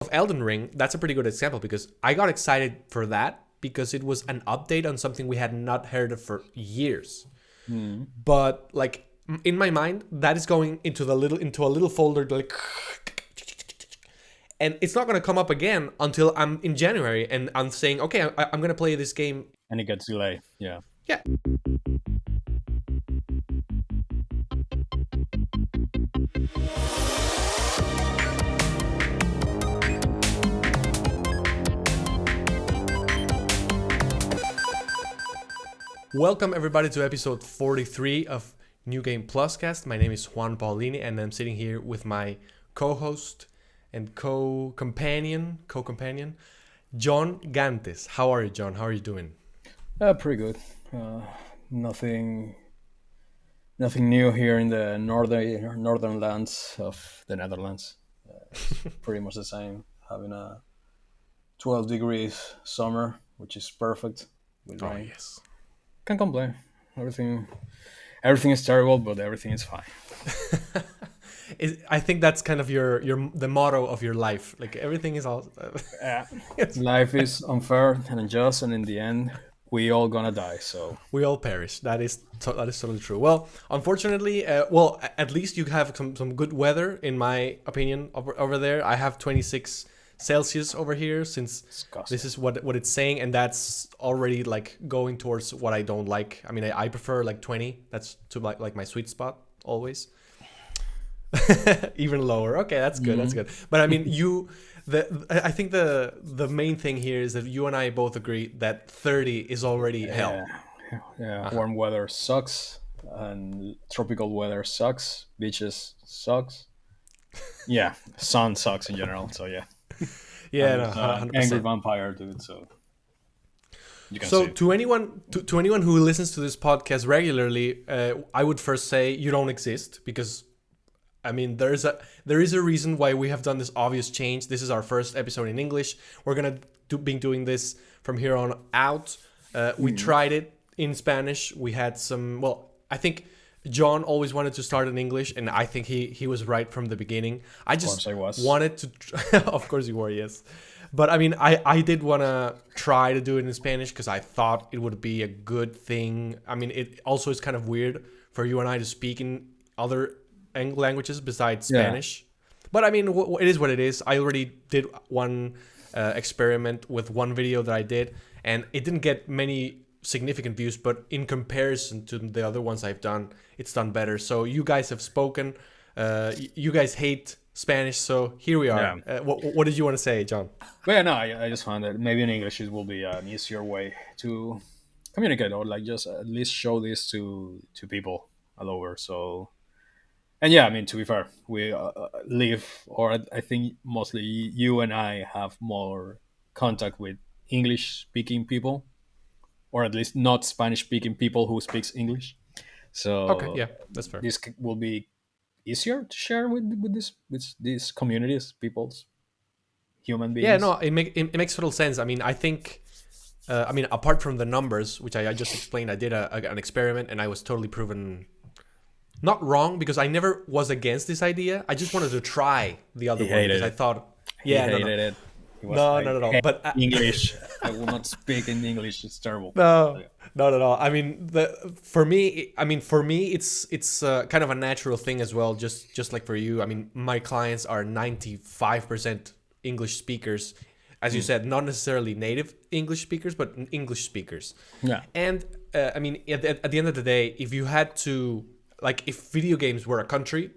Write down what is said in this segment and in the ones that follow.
of Elden Ring, that's a pretty good example because I got excited for that because it was an update on something we had not heard of for years. But like in my mind, that is going into a little folder like, and it's not gonna come up again until I'm in January and I'm saying, okay, I'm gonna play this game. And it gets delayed. Yeah. Yeah. Welcome everybody to episode 43 of New Game Plus Cast. My name is Juan Paulini and I'm sitting here with my co-host and co-companion, John Gantes. How are you, John? How are you doing? Pretty good. Nothing new here in the northern lands of the Netherlands. It's pretty much the same. Having a 12 degrees summer, which is perfect with rain. Yes. Can't complain. Everything is terrible, but everything is fine. I think that's kind of the motto of your life. Like everything is all. Life is unfair and unjust, and in the end, we all gonna die. So we all perish. That is totally true. Well, unfortunately, at least you have some good weather, in my opinion, over there. I have 26 Celsius over here, since disgusting. This is what it's saying, and that's already like going towards what I don't like. I mean, I prefer like 20. That's to like my sweet spot always. Even lower. Okay, that's good. That's good. But I mean, I think the main thing here is that you and I both agree that 30 is already hell. Yeah. Warm weather sucks, and tropical weather sucks. Beaches sucks. Yeah, sun sucks in general. So yeah. Yeah, no, 100%. Angry vampire, dude. So. To anyone who listens to this podcast regularly, I would first say you don't exist, because I mean, there is a reason why we have done this obvious change. This is our first episode in English. We're gonna be doing this from here on out. We tried it in Spanish. We had some. Well, I think John always wanted to start in English, and I think he was right from the beginning. I just wanted to. Of course you were, yes. But I mean, I did want to try to do it in Spanish because I thought it would be a good thing. I mean, it also is kind of weird for you and I to speak in other languages besides Spanish. But I mean, it is what it is. I already did one experiment with one video that I did, and it didn't get many significant views, but in comparison to the other ones I've done, it's done better. So you guys have spoken. You guys hate Spanish, so here we are. Yeah. What did you want to say, John? Well, yeah, no, I just found that maybe in English it will be an easier way to communicate, or like just at least show this to people all over. So, and yeah, I mean, to be fair, we live, or I think mostly you and I have more contact with English-speaking people, or at least not Spanish-speaking people who speaks English. So okay, yeah, that's fair. This will be easier to share with these communities, people's human beings. Yeah, no, it makes total sense. I mean, I think, apart from the numbers, which I just explained, I did an experiment and I was totally proven not wrong, because I never was against this idea. I just wanted to try the other one because I thought, he hated it. No, not at all. But English, I will not speak in English. It's terrible. No, not at all. I mean, for me, it's kind of a natural thing as well. Just like for you, I mean, my clients are 95% English speakers, as you said, not necessarily native English speakers, but English speakers. Yeah. And I mean, at the end of the day, if you had to, like, if video games were a country,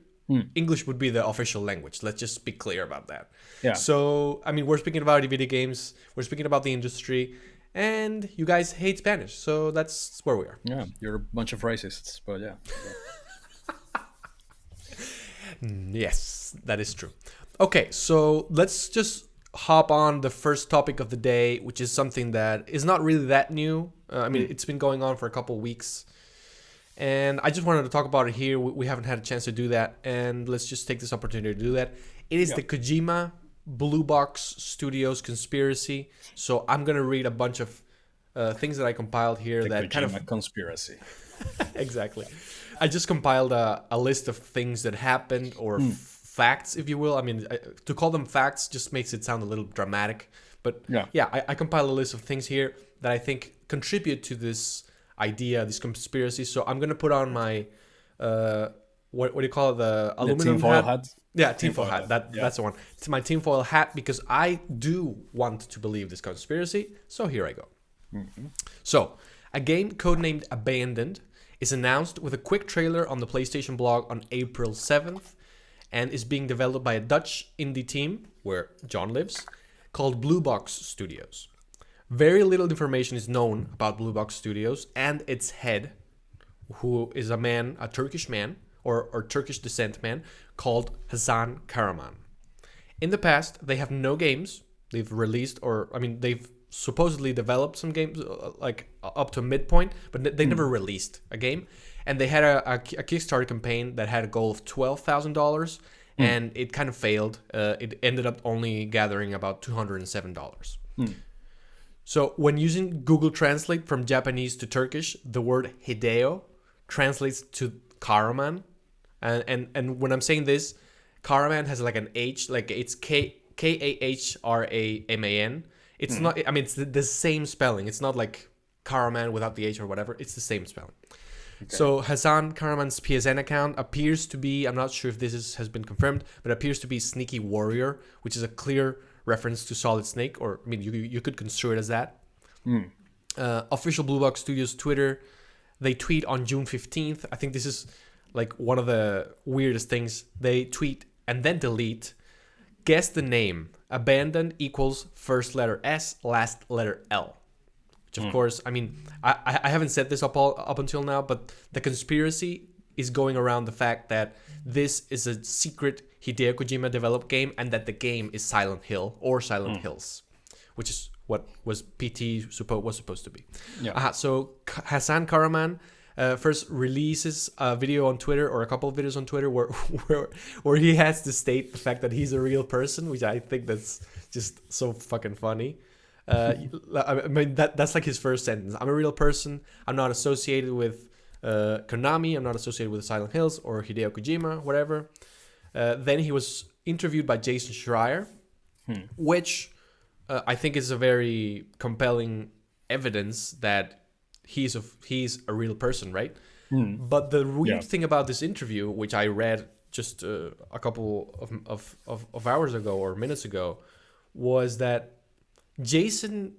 English would be the official language. Let's just be clear about that. Yeah. So, I mean, we're speaking about video games. We're speaking about the industry. And you guys hate Spanish. So that's where we are. Yeah, you're a bunch of racists. But yeah. Yes, that is true. Okay, so let's just hop on the first topic of the day, which is something that is not really that new. I mean, it's been going on for a couple weeks. And I just wanted to talk about it here. We haven't had a chance to do that. And let's just take this opportunity to do that. It is the Kojima Blue Box Studios conspiracy. So I'm going to read a bunch of things that I compiled here. The Kojima conspiracy. Exactly. I just compiled a list of things that happened or facts, if you will. I mean, to call them facts just makes it sound a little dramatic. But I compiled a list of things here that I think contribute to this idea, this conspiracy. So I'm gonna put on my what do you call it? The aluminum hat? Yeah, tinfoil hat. That's the one. It's my tinfoil hat because I do want to believe this conspiracy. So here I go. Mm-hmm. So a game codenamed Abandoned is announced with a quick trailer on the PlayStation blog on April 7th and is being developed by a Dutch indie team, where John lives, called Blue Box Studios. Very little information is known about Blue Box Studios and its head, who is a Turkish man, or Turkish descent man, called Hasan Karaman. In the past, they have no games they've released, they've supposedly developed some games like up to midpoint, but they never released a game. And they had a Kickstarter campaign that had a goal of $12,000, and it kind of failed. It ended up only gathering about $207. So when using Google Translate from Japanese to Turkish, the word Hideo translates to Karaman. And when I'm saying this, Karaman has like an H, like it's Kahraman. It's not, I mean, it's the same spelling. It's not like Karaman without the H or whatever. It's the same spelling. Okay. So Hasan Karaman's PSN account appears to be, I'm not sure if this has been confirmed, but appears to be Sneaky Warrior, which is a clear reference to Solid Snake, or I mean, you could construe it as that. Official Blue Box Studios Twitter, they tweet on June 15th. I think this is like one of the weirdest things. They tweet and then delete. Guess the name. Abandoned equals first letter S, last letter L. Which of course, I mean, I haven't said this up until now, but the conspiracy is going around the fact that this is a secret Hideo Kojima developed game, and that the game is Silent Hill or Silent Hills, which is what was was supposed to be. Yeah. So Hasan Karaman first releases a video on Twitter, or a couple of videos on Twitter, where he has to state the fact that he's a real person, which I think that's just so fucking funny. I mean, that's like his first sentence. I'm a real person. I'm not associated with Konami. I'm not associated with Silent Hills or Hideo Kojima, whatever. Then he was interviewed by Jason Schreier, which I think is a very compelling evidence that he's a real person, right? But the weird thing about this interview, which I read just a couple of hours ago or minutes ago, was that Jason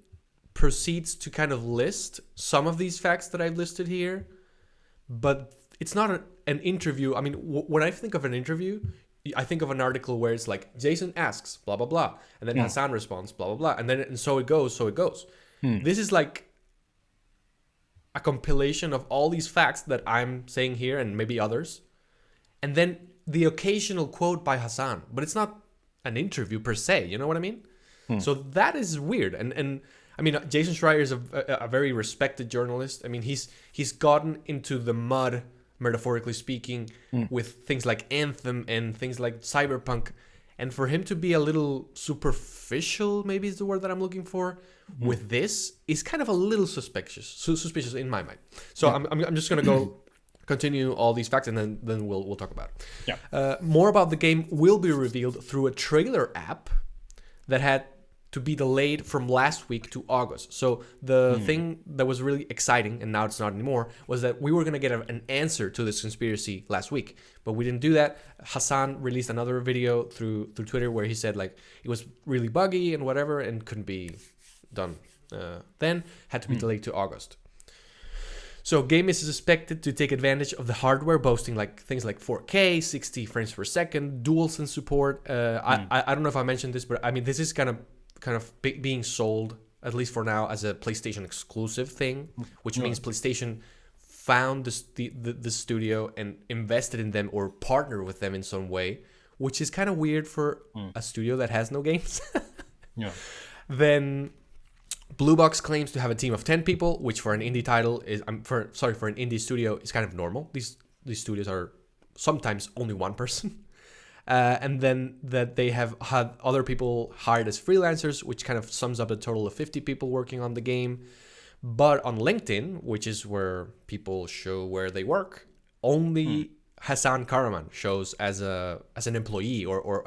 proceeds to kind of list some of these facts that I've listed here, but it's not an interview. I mean, when I think of an interview, I think of an article where it's like, Jason asks, blah, blah, blah, and then Hasan responds, blah, blah, blah, and so it goes. This is like a compilation of all these facts that I'm saying here, and maybe others, and then the occasional quote by Hasan, but it's not an interview per se, you know what I mean? So that is weird, and I mean, Jason Schreier is a very respected journalist. I mean, he's gotten into the mud, metaphorically speaking, with things like Anthem and things like Cyberpunk, and for him to be a little superficial, maybe is the word that I'm looking for, with this is kind of a little suspicious in my mind. So I'm just gonna continue all these facts, and then we'll talk about it. Yeah. More about the game will be revealed through a trailer app that had to be delayed from last week to August. So the thing that was really exciting, and now it's not anymore, was that we were going to get an answer to this conspiracy last week, but we didn't do that. Hasan released another video through Twitter where he said like it was really buggy and whatever, and couldn't be done then, had to be delayed to August. So game is expected to take advantage of the hardware, boasting like things like 4K, 60 frames per second, DualSense support. I don't know if I mentioned this, but I mean, this is kind of being sold, at least for now, as a PlayStation exclusive thing, which means PlayStation found the studio and invested in them or partnered with them in some way, which is kind of weird for a studio that has no games. Then Blue Box claims to have a team of 10 people, which for an indie title is for an indie studio is kind of normal. These studios are sometimes only one person. And then that they have had other people hired as freelancers, which kind of sums up a total of 50 people working on the game. But on LinkedIn, which is where people show where they work, only Hassan Karaman shows as an employee or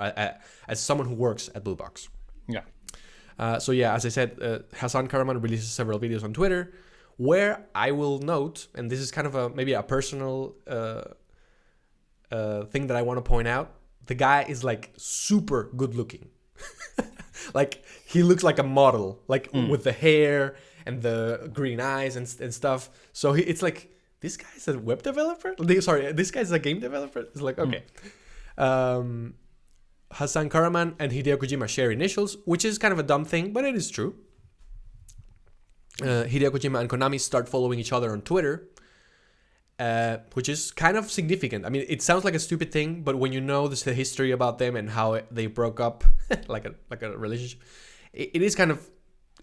as someone who works at Blue Box. Yeah. So yeah, as I said, Hassan Karaman releases several videos on Twitter where I will note, and this is kind of maybe a personal thing that I want to point out. The guy is like super good looking. Like he looks like a model, like with the hair and the green eyes and stuff. So it's like, this guy's a web developer? Sorry, this guy's a game developer? It's like, okay. Hassan Karaman and Hideo Kojima share initials, which is kind of a dumb thing, but it is true. Hideo Kojima and Konami start following each other on Twitter, which is kind of significant. I mean, it sounds like a stupid thing, but when you know the history about them and how they broke up, like a relationship, it is kind of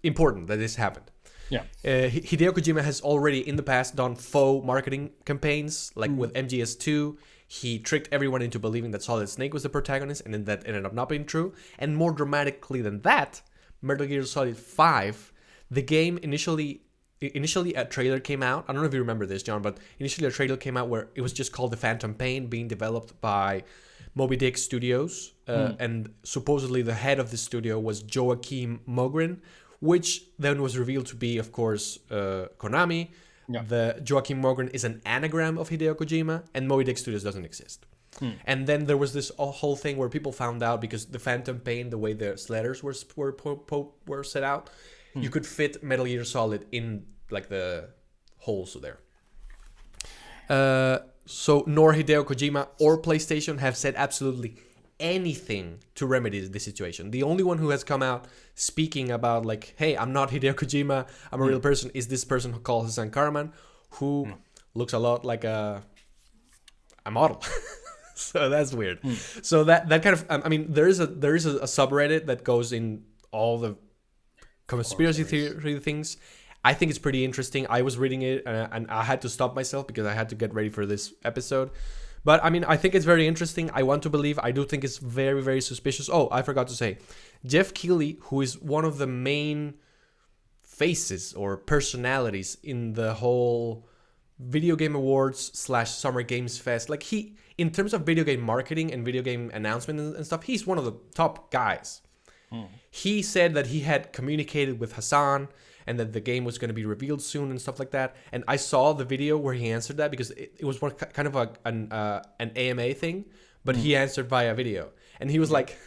important that this happened. Yeah. Hideo Kojima has already in the past done faux marketing campaigns, like with MGS2. He tricked everyone into believing that Solid Snake was the protagonist, and then that ended up not being true. And more dramatically than that, Metal Gear Solid 5, the game initially a trailer came out. I don't know if you remember this, John, but initially a trailer came out where it was just called The Phantom Pain, being developed by Moby Dick Studios. And supposedly the head of the studio was Joachim Mogren, which then was revealed to be, of course, Konami. Yeah. The Joachim Mogren is an anagram of Hideo Kojima, and Moby Dick Studios doesn't exist. And then there was this whole thing where people found out, because the Phantom Pain, the way the letters were set out, you could fit Metal Gear Solid in like the holes there. So nor Hideo Kojima or PlayStation have said absolutely anything to remedy the situation. The only one who has come out speaking about like, hey, I'm not Hideo Kojima, I'm a real person, is this person who calls Hassan Karaman, who looks a lot like a model. So that's weird. So that kind of, I mean, there is a subreddit that goes in all the conspiracy theory things. I think it's pretty interesting. I was reading it and I had to stop myself because I had to get ready for this episode. But I mean, I think it's very interesting. I want to believe. I do think it's very, very suspicious. Oh, I forgot to say, Jeff Keighley, who is one of the main faces or personalities in the whole Video Game Awards / Summer Games Fest. Like he, in terms of video game marketing and video game announcement and stuff, he's one of the top guys. He said that he had communicated with Hassan and that the game was going to be revealed soon and stuff like that. And I saw the video where he answered that because it was kind of an AMA thing, but he answered via video. And he was like,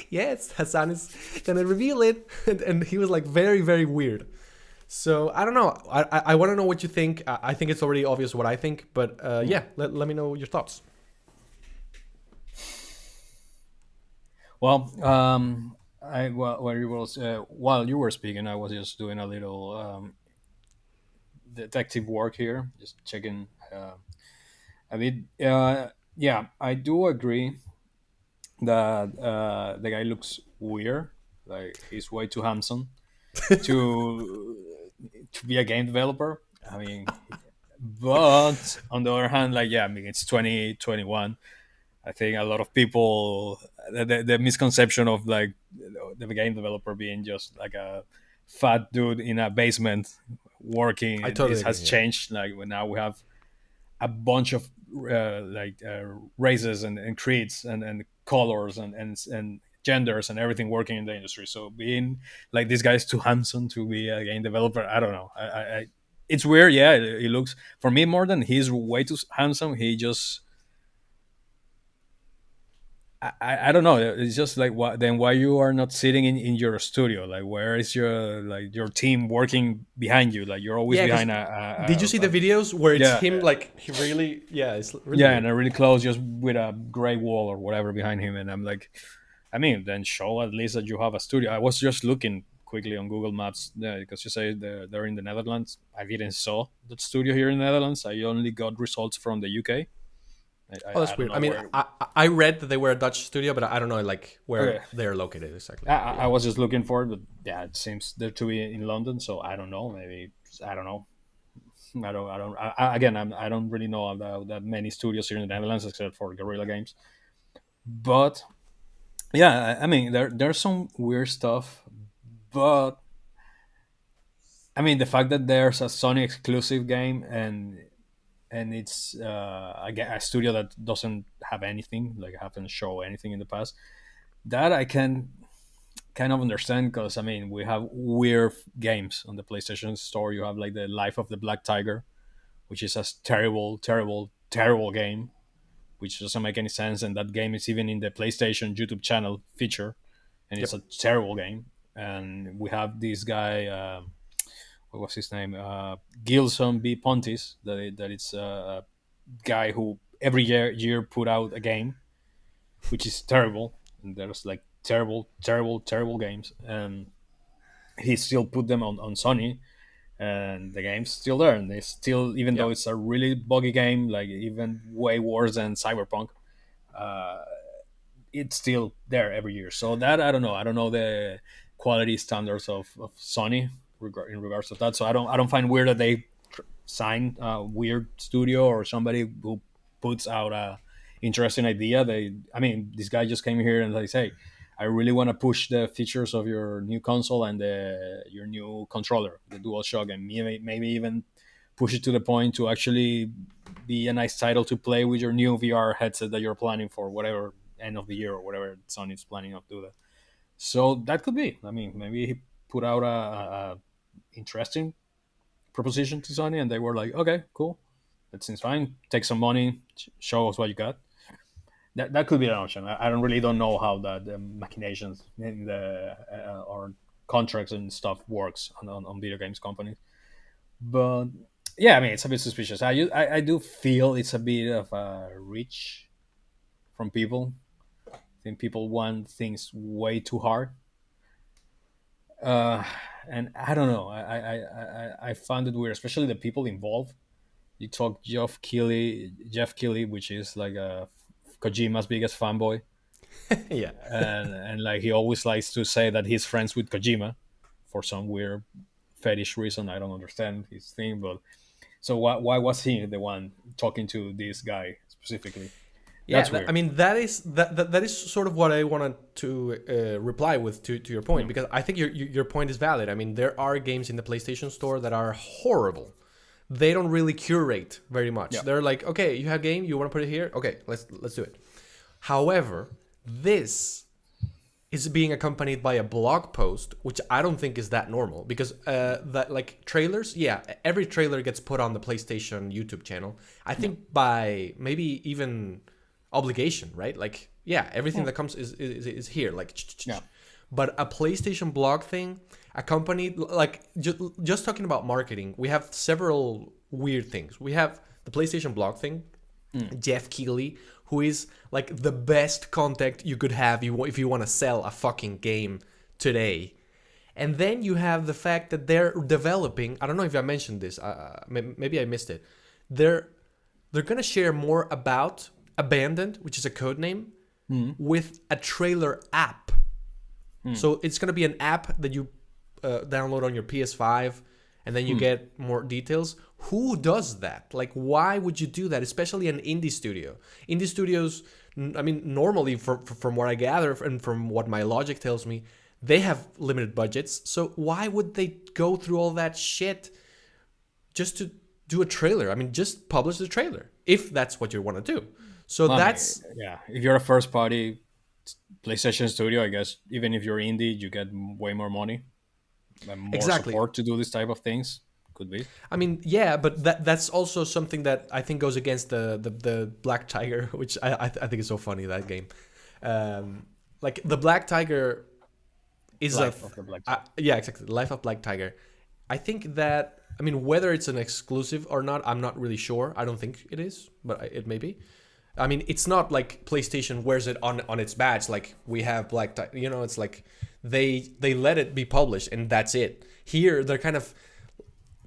yes, Hassan is going to reveal it. And he was like very, very weird. So I don't know. I want to know what you think. I think it's already obvious what I think. But yeah, let me know your thoughts. Well, while you were speaking, I was just doing a little detective work here, just checking a bit. Yeah, I do agree that the guy looks weird. Like he's way too handsome to be a game developer. I mean, but on the other hand, like yeah, I mean it's 2021. I think a lot of people, the misconception of like the game developer being just like a fat dude in a basement working, this has changed. Like now we have a bunch of races and creeds and colors and genders and everything working in the industry. So being like this guy is too handsome to be a game developer, I don't know. I it's weird. Yeah, it looks, for me, more than he's way too handsome. He just, I don't know. It's just like why you are not sitting in your studio? Like where is your team working behind you? Like you're always behind did you see the videos where it's him like he really it's really and a really close, just with a gray wall or whatever behind him, and I'm like, I mean, then show at least that you have a studio. I was just looking quickly on Google Maps because you say they're in the Netherlands. I didn't saw that studio here in the Netherlands. I only got results from the UK. That's weird. I mean, I read that they were a Dutch studio, but I don't know like where they're located exactly. I was just looking for it, but yeah, it seems they're to be in London, so I don't know. Maybe I don't know. I don't really know about that many studios here in the Netherlands except for Guerrilla Games. But yeah, I mean, there's some weird stuff, but I mean, the fact that there's a Sony exclusive game and and it's a studio that doesn't have anything, like haven't shown anything in the past. That I can kind of understand, because I mean we have weird games on the PlayStation Store. You have like the Life of the Black Tiger, which is a terrible, terrible, terrible game, which doesn't make any sense. And that game is even in the PlayStation YouTube channel feature, and it's Yep. a terrible game. And we have this guy, what was his name? Gilson B. Pontis, that it's a guy who every year put out a game, which is terrible. And there's like terrible, terrible, terrible games. And he still put them on Sony, and the game's still there. And they still, even though Yep. it's a really buggy game, like even way worse than Cyberpunk, uh, it's still there every year. So that I don't know. I don't know the quality standards of Sony in regards to that. So I don't find weird that they sign a weird studio or somebody who puts out a interesting idea. I mean, this guy just came here and they say, I really want to push the features of your new console and your new controller, the DualShock, and maybe even push it to the point to actually be a nice title to play with your new VR headset that you're planning for whatever end of the year or whatever Sony's planning to do that. So that could be. I mean, maybe he put out a interesting proposition to Sony, and they were like, "Okay, cool, that seems fine. Take some money, show us what you got." That could be an option. I don't really don't know how the machinations in the or contracts and stuff works on video games companies, but yeah, I mean, it's a bit suspicious. I do feel it's a bit of a reach from people. I think people want things way too hard, uh, and I don't know. I found it weird, especially the people involved. You talk Jeff Keighley, which is like a Kojima's biggest fanboy, Yeah. and like he always likes to say that he's friends with Kojima for some weird fetish reason. I don't understand his thing, but so why was he the one talking to this guy specifically? Yeah, That's weird. I mean that is sort of what I wanted to reply with to your point, Hmm. because I think your point is valid. I mean, there are games in the PlayStation Store that are horrible. They don't really curate very much. Yeah. They're like, okay, you have game, you want to put it here, okay, let's do it. However, this is being accompanied by a blog post, which I don't think is that normal, because that like trailers, yeah, every trailer gets put on the PlayStation YouTube channel. I Yeah. think by maybe even obligation, right? Like, yeah, everything Hmm. that comes is here, like. Yeah. But a PlayStation blog thing, accompanied like just talking about marketing, we have several weird things. We have the PlayStation blog thing, Hmm. Jeff Keighley, who is like the best contact you could have if you want to sell a fucking game today. And then you have the fact that they're developing. I don't know if I mentioned this. Maybe I missed it. They're they're gonna share more about Abandoned, which is a code name, Hmm. with a trailer app. So it's gonna be an app that you download on your PS5, and then you get more details. Who does that? Like, why would you do that? Especially an indie studio. Indie studios, I mean, normally from what I gather and from what my logic tells me, they have limited budgets. So why would they go through all that shit just to do a trailer? I mean, just publish the trailer if that's what you want to do. So Well, I mean, that's yeah. If you're a first party PlayStation Studio, I guess even if you're indie, you get way more money and more exactly. support to do this type of things. Could be. I mean, yeah, but that's also something that I think goes against the Black Tiger, which I think is so funny, that game. Like the Black Tiger is Life of the Black Tiger. yeah, exactly, Life of Black Tiger. I think that, I mean, whether it's an exclusive or not, I'm not really sure. I don't think it is, but it may be. I mean, it's not like PlayStation wears it on its badge. Like we have Black Tiger, you know. It's like they let it be published and that's it. Here they're kind of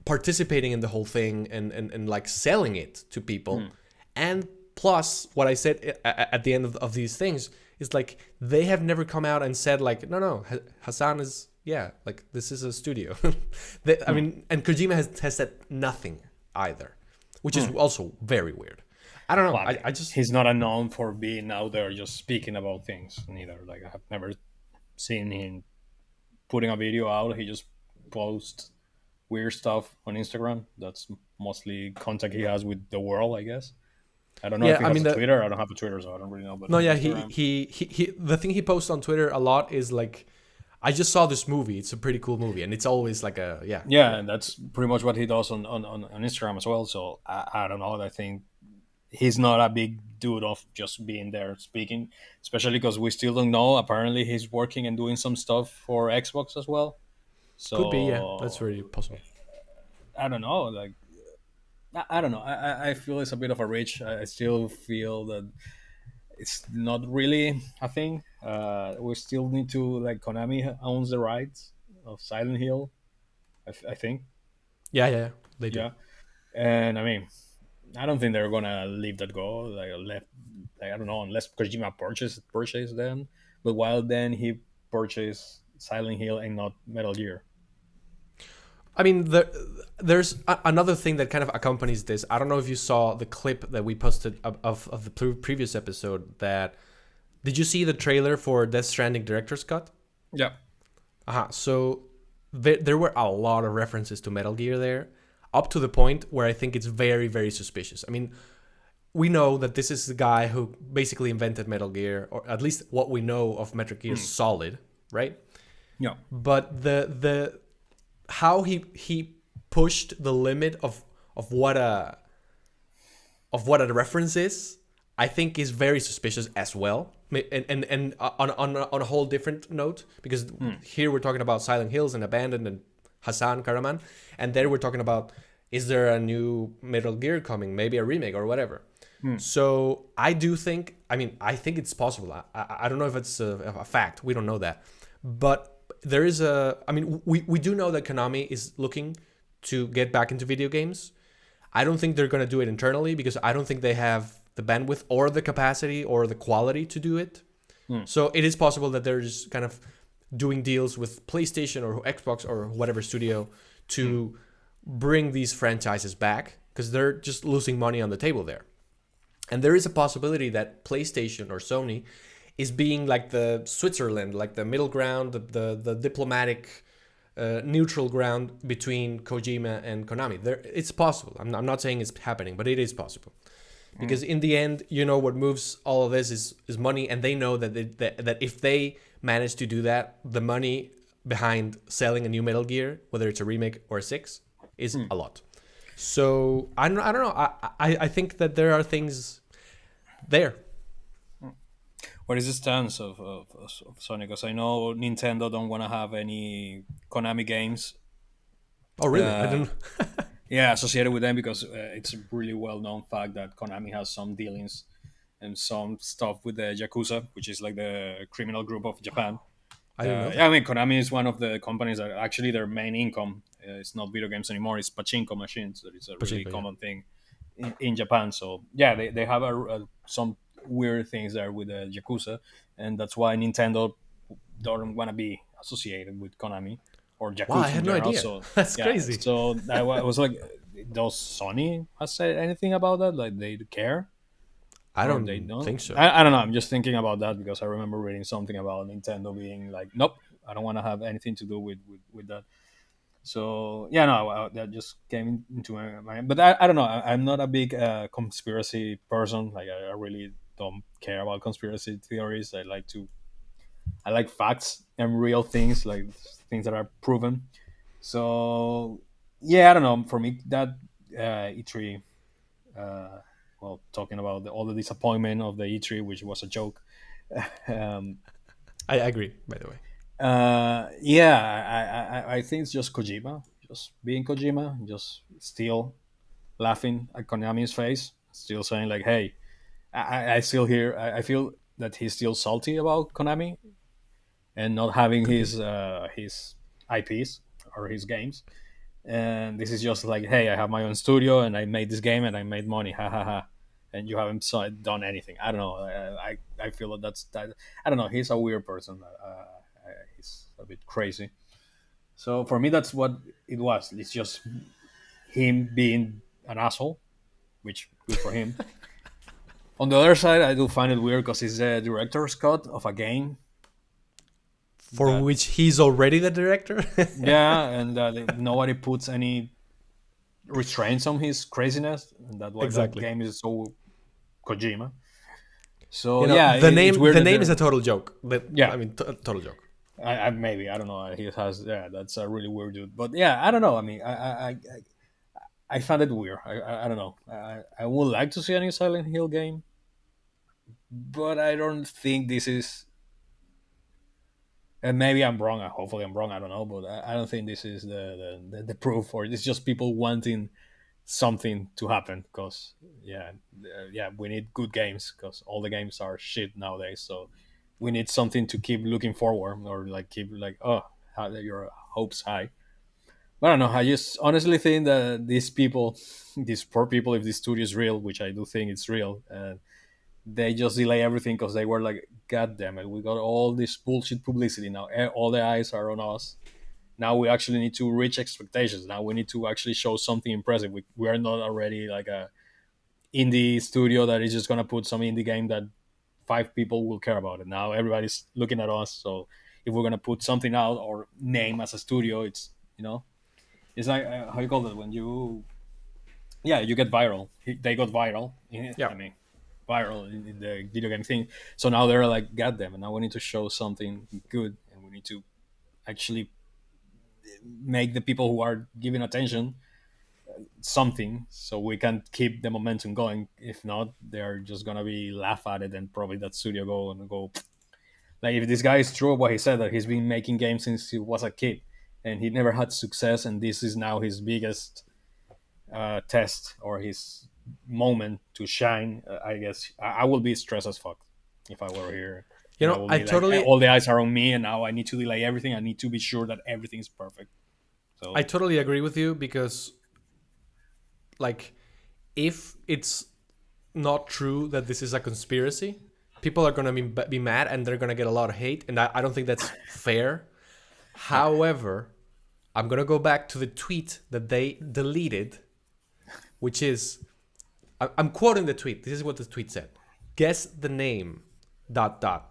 participating in the whole thing and like selling it to people. And plus, what I said at the end of these things is like they have never come out and said like, no, Hassan is, yeah, like this is a studio. I mean, and Kojima has said nothing either, which is also very weird. I don't know. Well, I just he's not known for being out there just speaking about things neither. Like I have never seen him putting a video out. He just posts weird stuff on Instagram. That's mostly contact he has with the world, I guess. I don't know if Yeah, he I has mean a the Twitter. I don't have a Twitter, so I don't really know. But no, on yeah, Instagram, he the thing he posts on Twitter a lot is like, I just saw this movie. It's a pretty cool movie, and it's always like a yeah, yeah, yeah. and that's pretty much what he does on Instagram as well. So I don't know. I think he's not a big dude of just being there speaking, especially because we still don't know. Apparently, he's working and doing some stuff for Xbox as well. Could be, yeah. That's So very possible. I don't know. Like I don't know. I feel it's a bit of a reach. I still feel that it's not really a thing. We still need to like Konami owns the rights of Silent Hill. I think. Yeah, yeah, yeah, they do. Yeah, and I mean, I don't think they're gonna leave that go. Like left, like I don't know, unless Kojima purchased them. But while then he purchased Silent Hill and not Metal Gear. I mean, there's another thing that kind of accompanies this. I don't know if you saw the clip that we posted of the previous episode. That did you see the trailer for Death Stranding director's cut? Yeah. So there were a lot of references to Metal Gear there, up to the point where I think it's very, very suspicious. I mean, we know that this is the guy who basically invented Metal Gear, or at least what we know of Metal Gear Solid, right? Yeah. But the how he pushed the limit of what a of what a reference is, I think is very suspicious as well. And on a whole different note, because here we're talking about Silent Hills and Abandoned and Hassan Karaman, and there we're talking about, is there a new Metal Gear coming, maybe a remake or whatever. So I do think, I mean, I think it's possible. I don't know if it's a fact. We don't know that, but there is a. I mean, we do know that Konami is looking to get back into video games. I don't think they're going to do it internally because I don't think they have the bandwidth or the capacity or the quality to do it. So it is possible that they're just kind of doing deals with PlayStation or Xbox or whatever studio to bring these franchises back because they're just losing money on the table there. And there is a possibility that PlayStation or Sony is being like the Switzerland, like the middle ground, the diplomatic neutral ground between Kojima and Konami. It's possible. I'm not saying it's happening, but it is possible. Because in the end, you know, what moves all of this is money, and they know that if they manage to do that, the money behind selling a new Metal Gear, whether it's a remake or a six, is a lot. So I don't know. I think that there are things there. What is the stance of Sony? Because I know Nintendo don't want to have any Konami games. Oh, really? I Uh, don't. yeah, associated with them because it's a really well known fact that Konami has some dealings and some stuff with the Yakuza, which is like the criminal group of Japan. I didn't know Yeah, that. I mean, Konami is one of the companies that actually their main income is not video games anymore; it's pachinko machines. That is a really Pachinko, yeah. common thing in Japan. So yeah, they have some weird things there with the Yakuza, and that's why Nintendo don't want to be associated with Konami or Wow, I Yakuza in had no general. idea. So That's yeah, crazy. so I was like, does Sony has said anything about that? Like they care I or they don't don't? think so. I don't know. I'm just thinking about that because I remember reading something about Nintendo being like, nope, I don't want to have anything to do with that. So yeah, no, that just came into my mind. But I don't know. I'm not a big conspiracy person. Like I really don't care about conspiracy theories. I like facts and real things, like things that are proven. So yeah, I don't know. For me, that E3, uh, well, talking about all the disappointment of the E3, which was a joke. um, I agree, by the way. yeah, I think it's just Kojima, just being Kojima, just still laughing at Konami's face, still saying like, "Hey, I still hear, I feel that he's still salty about Konami and not having Could be. his IPs or his games." And this is just like, "Hey, I have my own studio and I made this game and I made money, ha ha ha." And you haven't done anything. I don't know. I feel that that's that. I don't know. He's a weird person. He's a bit crazy. So for me, that's what it was. It's just him being an asshole, which good for him. On the other side, I do find it weird because it's a director's cut of a game for that which he's already the director. yeah, and nobody puts any restraints on his craziness, and that's why that Exactly. game is so Kojima. So yeah, it's weird The that name is they're a total joke. yeah. Total joke. I maybe I don't know. He has yeah. That's a really weird dude. But yeah, I don't know. I mean, I found it weird. I don't know. I would like to see a new Silent Hill game, but I don't think this is. And maybe I'm wrong. Hopefully I'm wrong. I don't know, but I don't think this is the proof, or it's just people wanting something to happen. Because yeah, yeah, we need good games because all the games are shit nowadays. So we need something to keep looking forward, or like keep like your hopes high. But I don't know. I just honestly think that these people, these poor people, if this studio is real, which I do think it's real, they just delay everything because they were like, God damn it, we got all this bullshit publicity now. All the eyes are on us. Now we actually need to reach expectations. Now we need to actually show something impressive. We are not already like a indie studio that is just gonna put some indie game that five people will care about it. Now everybody's looking at us. So if we're gonna put something out or name as a studio, it's it's like how you call it when you you get viral. They got viral. Yeah. I mean, viral in the video game thing. So now they're like, God damn it! Now we need to show something good, and we need to actually make the people who are giving attention something, so we can keep the momentum going. If not, they're just gonna be laugh at it, and probably that studio go like if this guy is true what he said that he's been making games since he was a kid, and he never had success, and this is now his biggest test or his moment to shine. I guess I will be stressed as fuck if I were here. You And I know, will I be like, totally all the eyes are on me, and now I need to delay everything. I need to be sure that everything is perfect. I So, totally agree with you because like if it's not true that this is a conspiracy, people are going to be mad and they're going to get a lot of hate, and I don't think that's fair. yeah. However, I'm going to go back to the tweet that they deleted, which is I'm quoting the tweet. This is what the tweet said. Guess the name dot dot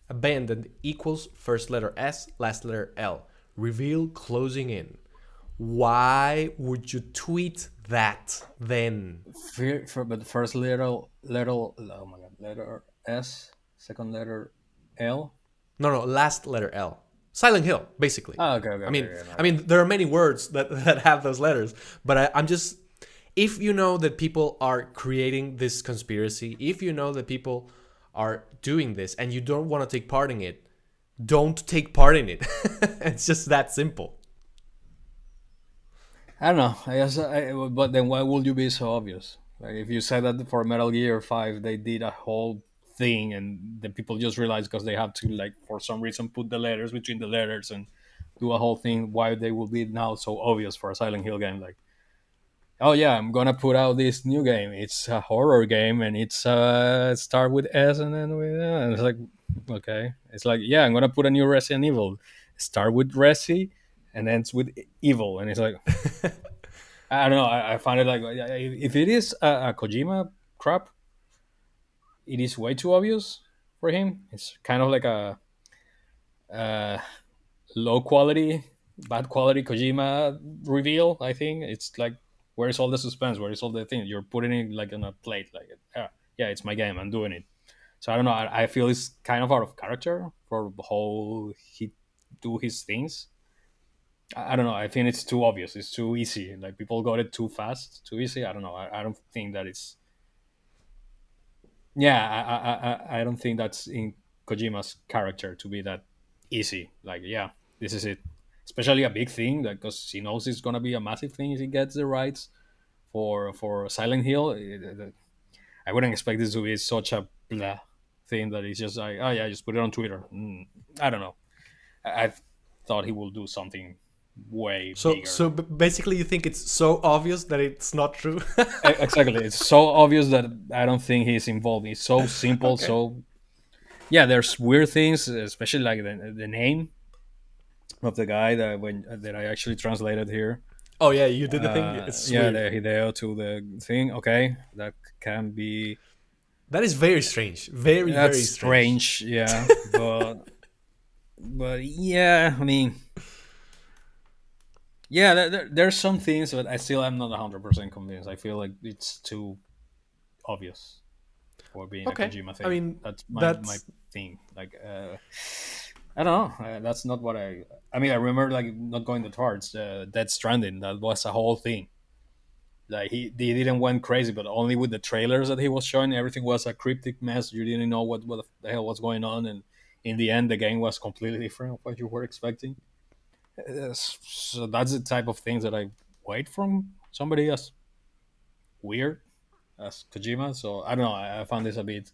abandoned equals first letter S, last letter L. Reveal closing in. Why would you tweet that then? But the first letter, oh my god, letter S, second letter L. No, last letter L. Silent Hill, basically. Oh, okay, okay, I okay, mean, okay, no, I mean, there are many words that have those letters, but I'm just, if you know that people are creating this conspiracy, if you know that people are doing this, and you don't want to take part in it, don't take part in it. It's just that simple. I don't know. But then why would you be so obvious? Like if you said that for Metal Gear 5, they did a whole thing, and the people just realized because they have to like for some reason put the letters between the letters and do a whole thing. Why they will be now so obvious for a Silent Hill game? Like, oh yeah, I'm gonna put out this new game. It's a horror game, and it's start with S and then with and it's like okay. It's like yeah, I'm gonna put a new Resident Evil. Start with Resi and ends with Evil, and it's like I don't know. I find it like if it is a Kojima crap, it is way too obvious for him. It's kind of like a low quality, bad quality Kojima reveal. I think it's like where is all the suspense? Where is all the thing? You're putting it like on a plate. Like yeah, it's my game. I'm doing it. So I don't know. I feel it's kind of out of character for how he do his things. I don't know. I think it's too obvious. It's too easy. Like people got it too fast, too easy. I don't know. I don't think that it's. Yeah, I don't think that's in Kojima's character to be that easy. Like, yeah, this is it. Especially a big thing, because he knows it's gonna be a massive thing if he gets the rights for Silent Hill. I wouldn't expect this to be such a blah thing that it's just like, oh yeah, just put it on Twitter. I don't know. I thought he will do something way So bigger. basically, you think it's so obvious that it's not true. Exactly, it's so obvious that I don't think he's involved. It's so simple. Okay. So yeah, there's weird things, especially like the name of the guy that I actually translated here. Oh yeah, you did the thing. It's Yeah, weird. the Hideo to the thing. Okay, that can be That is very strange. Very that's very strange. strange. Yeah, but but yeah, I mean, yeah, there's some things, but I still am not 100% convinced. I feel like it's too obvious for being a Okay, Kojima I thing. mean That's my that's thing. Like, I don't know. That's not what I. I mean, I remember like not going that far. It's Dead Stranding. That was a whole thing. Like he didn't went crazy, but only with the trailers that he was showing, everything was a cryptic mess. You didn't know what the hell was going on, and in the end, the game was completely different of what you were expecting. So that's the type of things that I wait from somebody as weird as Kojima. So I don't know. I found this a bit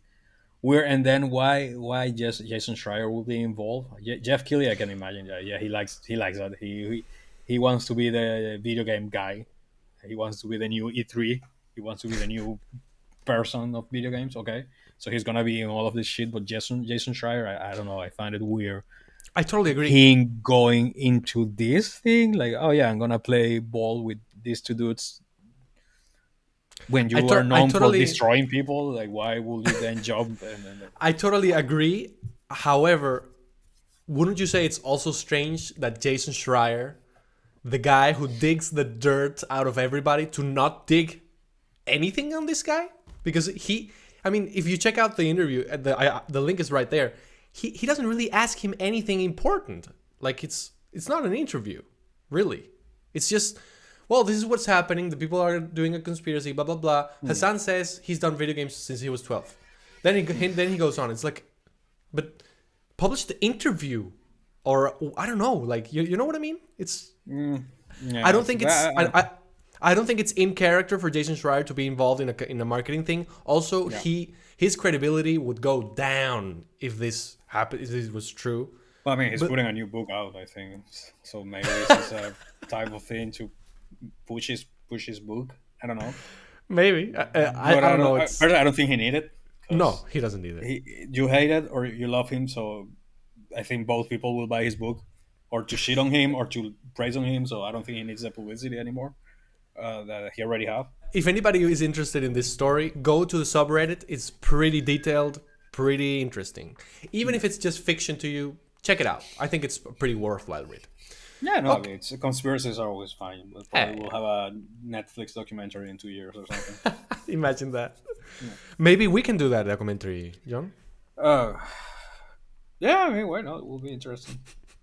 weird. And then why just Jason Schreier will be involved? Jeff Keighley, I can imagine. Yeah, he likes that. He wants to be the video game guy. He wants to be the new E3. He wants to be the new person of video games. Okay, so he's gonna be in all of this shit. But Jason Schreier, I don't know. I find it weird. I totally agree. Him going into this thing, like, oh yeah, I'm gonna play ball with these two dudes. When you are I known for totally destroying people, like, why will you then jump and I totally agree. However, wouldn't you say it's also strange that Jason Schreier, the guy who digs the dirt out of everybody, to not dig anything on this guy? Because I mean, if you check out the interview, the link is right there. He doesn't really ask him anything important. Like it's not an interview, really. It's just, well, this is what's happening. The people are doing a conspiracy, blah blah blah. Hassan says he's done video games since he was 12. Then he goes on. It's like, but publish the interview, or I don't know. Like you know what I mean? It's I yeah, don't think it's I don't think it's in character for Jason Schreier to be involved in a marketing thing. Also, yeah. his credibility would go down if this happened, if this was true. Well, I mean, he's But putting a new book out, I think. So maybe this is a type of thing to push his book. I don't know, maybe but I I don't don't. know. It's Personally, I don't think he needed no, because he doesn't either. you hate it or you love him. So I think both people will buy his book, or to shit on him or to praise on him. So I don't think he needs the publicity anymore that he already have. If anybody is interested in this story, go to the subreddit. It's pretty detailed, pretty interesting. Even if it's just fiction to you, check it out. I think it's a pretty worthwhile read. Yeah, no, I Okay. mean, it's conspiracies are always fine. But probably Hey, we'll have a Netflix documentary in 2 years or something. imagine that. Maybe we can do that documentary, John. Uh, yeah, I mean, why not? It will be interesting.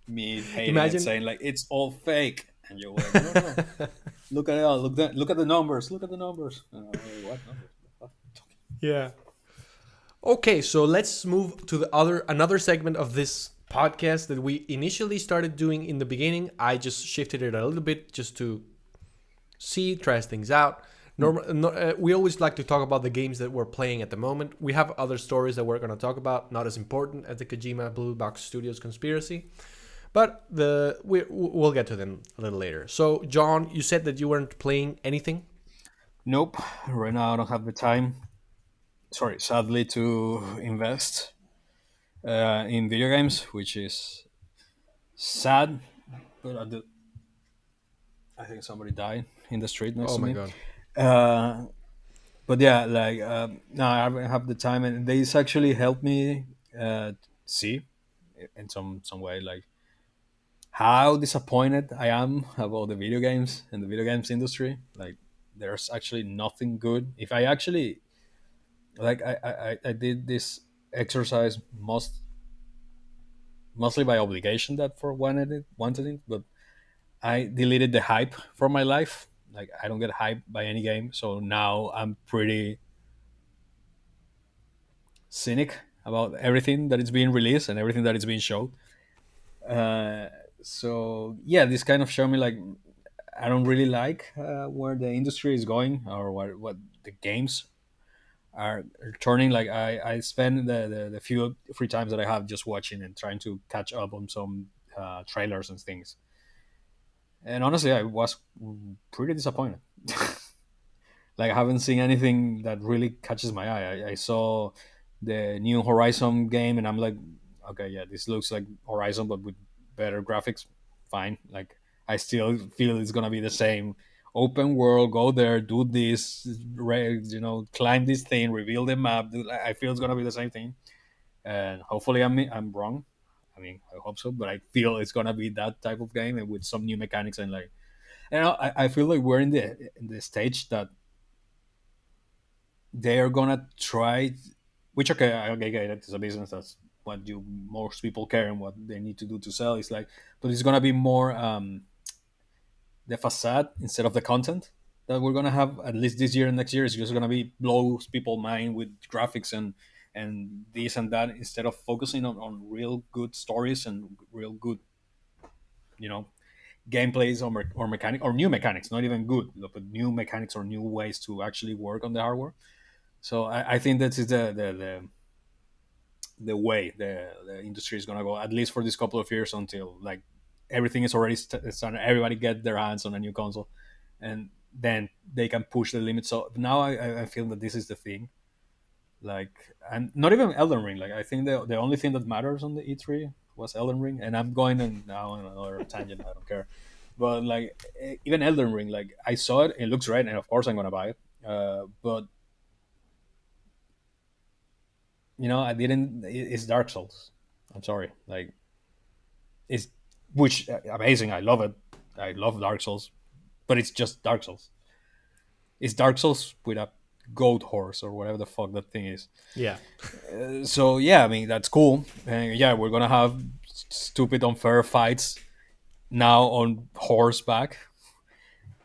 Me hating it, Imagine. saying like it's all fake, and you're like, no, no, look at it all. Look at the numbers. Look at the numbers. What numbers? Yeah. Okay, so let's move to the other another segment of this podcast that we initially started doing in the beginning. I just shifted it a little bit just to try things out. We always like to talk about the games that we're playing at the moment. We have other stories that we're going to talk about, not as important as the Kojima Blue Box Studios conspiracy, but we'll get to them a little later. So, John, you said that you weren't playing anything. Nope. Right now, I don't have the time. Sorry, sadly, to invest in video games, which is sad. But I think somebody died in the street next Oh to my me. god. Uh, but yeah, like no, I haven't have the time, and this actually helped me see in some way like how disappointed I am about the video games and the video games industry. Like, there's actually nothing good. If I actually like, I did this exercise mostly by obligation, that for wanted it, but I deleted the hype from my life. Like, I don't get hyped by any game, so now I'm pretty cynic about everything that is being released and everything that is being shown. Uh, so yeah, this kind of show me like I don't really like where the industry is going, or what the games are turning. Like, I spend the few free times that I have just watching and trying to catch up on some trailers and things. And honestly, I was pretty disappointed. Like, I haven't seen anything that really catches my eye. I saw the new Horizon game, and I'm like, okay, yeah, this looks like Horizon, but with better graphics. Fine. Like, I still feel it's gonna be the same open world. Go there, do this, climb this thing, reveal the map. I feel it's gonna be the same thing, and hopefully I'm wrong. I mean, I hope so, but I feel it's gonna be that type of game and with some new mechanics and like, you know, I feel like we're in the stage that they are gonna try, which okay, okay, it's a business. That's what you most people care and what they need to do to sell. It's like, but it's gonna be more the facade instead of the content that we're gonna have at least this year and next year is just gonna be blows people mind with graphics and this and that instead of focusing on real good stories and real good, you know, gameplays or mechanic or new mechanics, not even good, but new mechanics or new ways to actually work on the hardware. So I think that is the way the industry is gonna go at least for this couple of years until like everything is already started. Everybody get their hands on a new console, and then they can push the limits. So now I feel that this is the thing. Like, and not even Elden Ring. Like I think the only thing that matters on the E3 was Elden Ring, and I'm going now on another tangent. I don't care, but like even Elden Ring, like I saw it, it looks great, and of course I'm gonna buy it. But you know, I didn't. It's Dark Souls. I'm sorry. Like, it's which amazing. I love it. I love Dark Souls, but it's just Dark Souls. It's Dark Souls with a goat horse or whatever the fuck that thing is. Yeah. So yeah, I mean that's cool. And yeah, we're gonna have stupid unfair fights now on horseback.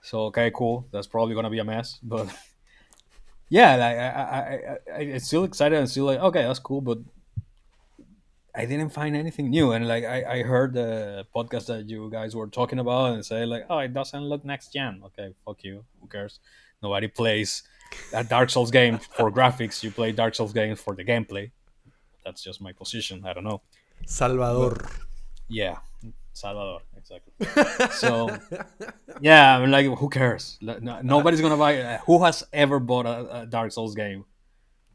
So okay, cool. That's probably gonna be a mess, but yeah, I'm still excited and still like okay, that's cool, but I didn't find anything new. And like I heard the podcast that you guys were talking about and say like, oh, it doesn't look next gen. Okay, fuck you. Who cares? Nobody plays a Dark Souls game for graphics. You play Dark Souls games for the gameplay. That's just my position. I don't know. Salvador. But, yeah, Salvador, exactly. So yeah, I mean, like who cares? Nobody's gonna buy. Who has ever bought a Dark Souls game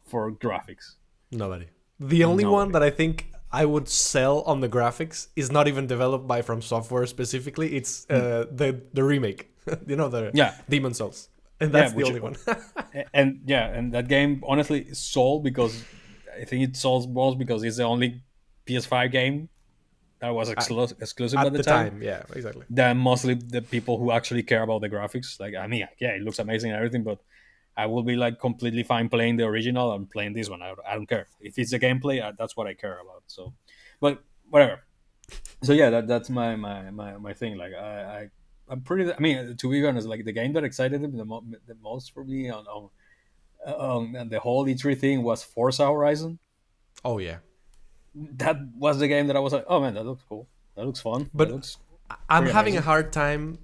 for graphics? Nobody. The only one Nobody. that I think I would sell on the graphics is not even developed by From Software specifically. It's the remake. You know, the Yeah. Demon Souls. And that's the which- only one. and yeah, and that game honestly sold because I think it sold most because it's the only PS5 game that was exclusive At at the time. Yeah, exactly. Then mostly the people who actually care about the graphics. Like I mean, yeah, it looks amazing and everything, but I will be like completely fine playing the original and playing this one. I don't care if it's the gameplay. That's what I care about. So, but whatever. So yeah, that's my thing. Like I'm pretty. I mean, to be honest, like the game that excited me the most for me on the whole E3 thing was Forza Horizon. Oh, yeah. That was the game that I was like, oh man, that looks cool. That looks fun. But that looks I'm pretty having a amazing. hard time.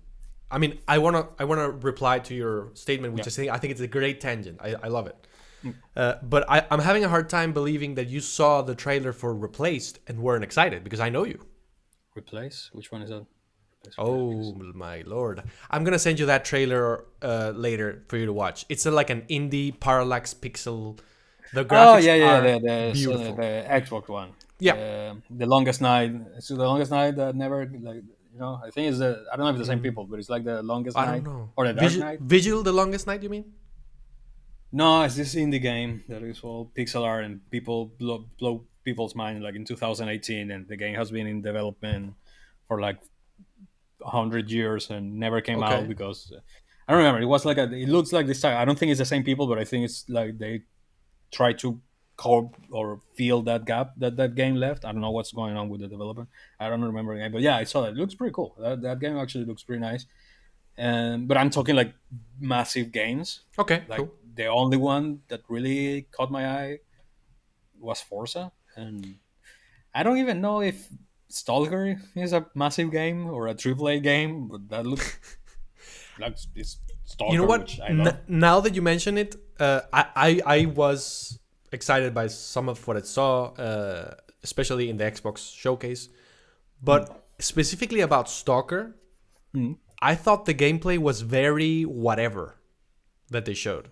I mean, I wanna reply to your statement, which Yeah. I think it's a great tangent. I love it. But I'm having a hard time believing that you saw the trailer for Replaced and weren't excited because I know you. Replace? Which one is that? Replace, Oh my lord! I'm gonna send you that trailer later for you to watch. It's like an indie parallax pixel. The graphics Oh yeah, are the beautiful. the Xbox one. Yeah. The longest night. So the longest night that never like you know. I think it's the. I don't know if it's the same people, but it's like the longest I night don't know. or the Dark Night. Vigil, the longest night. You mean? No, it's this indie game that is all pixel art and people blow people's mind like in 2018, and the game has been in development for like 100 years and never came Okay. out because I don't remember. It was like it looks like this time. I don't think it's the same people, but I think it's like they try to cope or feel that gap that game left. I don't know what's going on with the development. I don't remember the game, but yeah, I saw that. It looks pretty cool. That game actually looks pretty nice. And but I'm talking like massive games. Okay. Like Cool. the only one that really caught my eye was Forza, and I don't even know if Stalker is a massive game or a AAA game, but that looks like it's Stalker, You know what? which I love. Now that you mention it, I was excited by some of what I saw, especially in the Xbox showcase. But specifically about Stalker, I thought the gameplay was very whatever that they showed.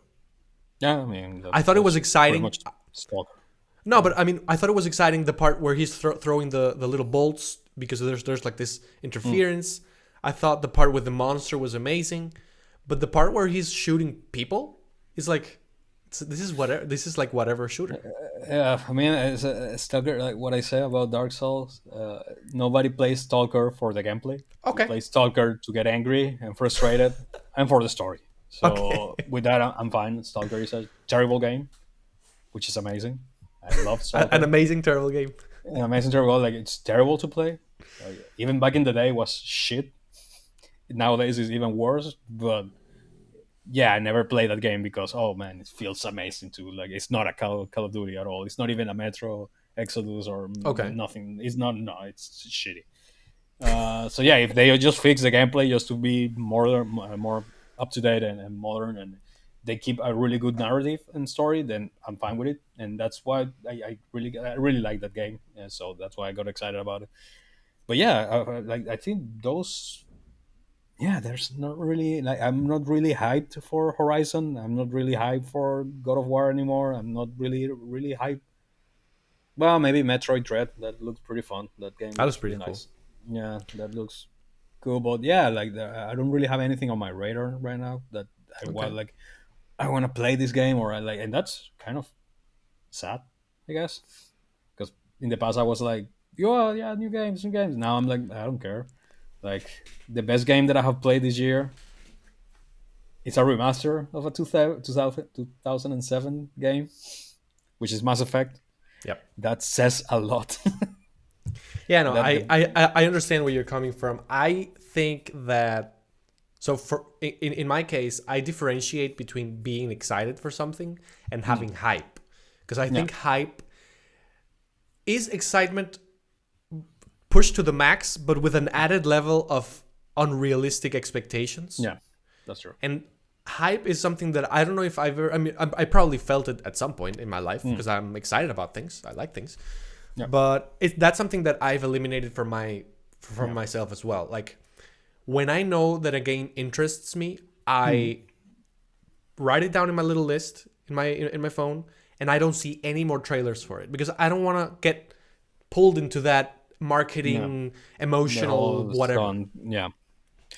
Yeah, I mean, I thought it was pretty exciting. much Stalker. No, but I mean, I thought it was exciting the part where he's throwing the little bolts because there's like this interference. I thought the part with the monster was amazing, but the part where he's shooting people is like this is like whatever shooter. Yeah, I mean, as a stalker, like what I say about Dark Souls, nobody plays Stalker for the gameplay. You Okay. play Stalker to get angry and frustrated, and for the story. Okay. So with that, I'm fine. Stalker is a terrible game, which is amazing. I love An Stalker. amazing terrible game. An amazing terrible. Like it's terrible to play. Even back in the day, it was shit. Nowadays, it's even worse. But yeah, I never played that game because oh man, it feels amazing to like. It's not a Call of Duty at all. It's not even a Metro Exodus or Okay. nothing. It's not. No, it's shitty. So yeah, if they just fix the gameplay just to be more up to date and modern, and they keep a really good narrative and story, then I'm fine with it. And that's why I really like that game. And so that's why I got excited about it. But yeah, like I think those yeah, there's not really like I'm not really hyped for Horizon. I'm not really hyped for God of War anymore. I'm not really hyped. Well, maybe Metroid Dread. That looks pretty fun. That game That was looks pretty pretty cool. nice. Yeah, that looks cool. But yeah, like I don't really have anything on my radar right now that I Okay. want like I want to play this game or I like, and that's kind of sad, I guess, because in the past I was like, yeah, new games, new games. Now I'm like, I don't care. Like the best game that I have played this year. It's a remaster of a 2007 game, which is Mass Effect. Yep. That says a lot. Yeah, no, that the I understand where you're coming from. I think that so for in my case, I differentiate between being excited for something and mm, having hype. Because I yeah, think hype is excitement pushed to the max, but with an added level of unrealistic expectations. yeah, that's true. And hype is something that I don't know if I've ever, I mean, I probably felt it at some point in my life Mm, because I'm excited about things. I like things. yeah, But that's something that I've eliminated from yeah, myself as well. Like when I know that a game interests me, mm, I write it down in my little list in my phone, and I don't see any more trailers for it because I don't want to get pulled into that yeah. marketing The emotional whole whatever. sun, yeah,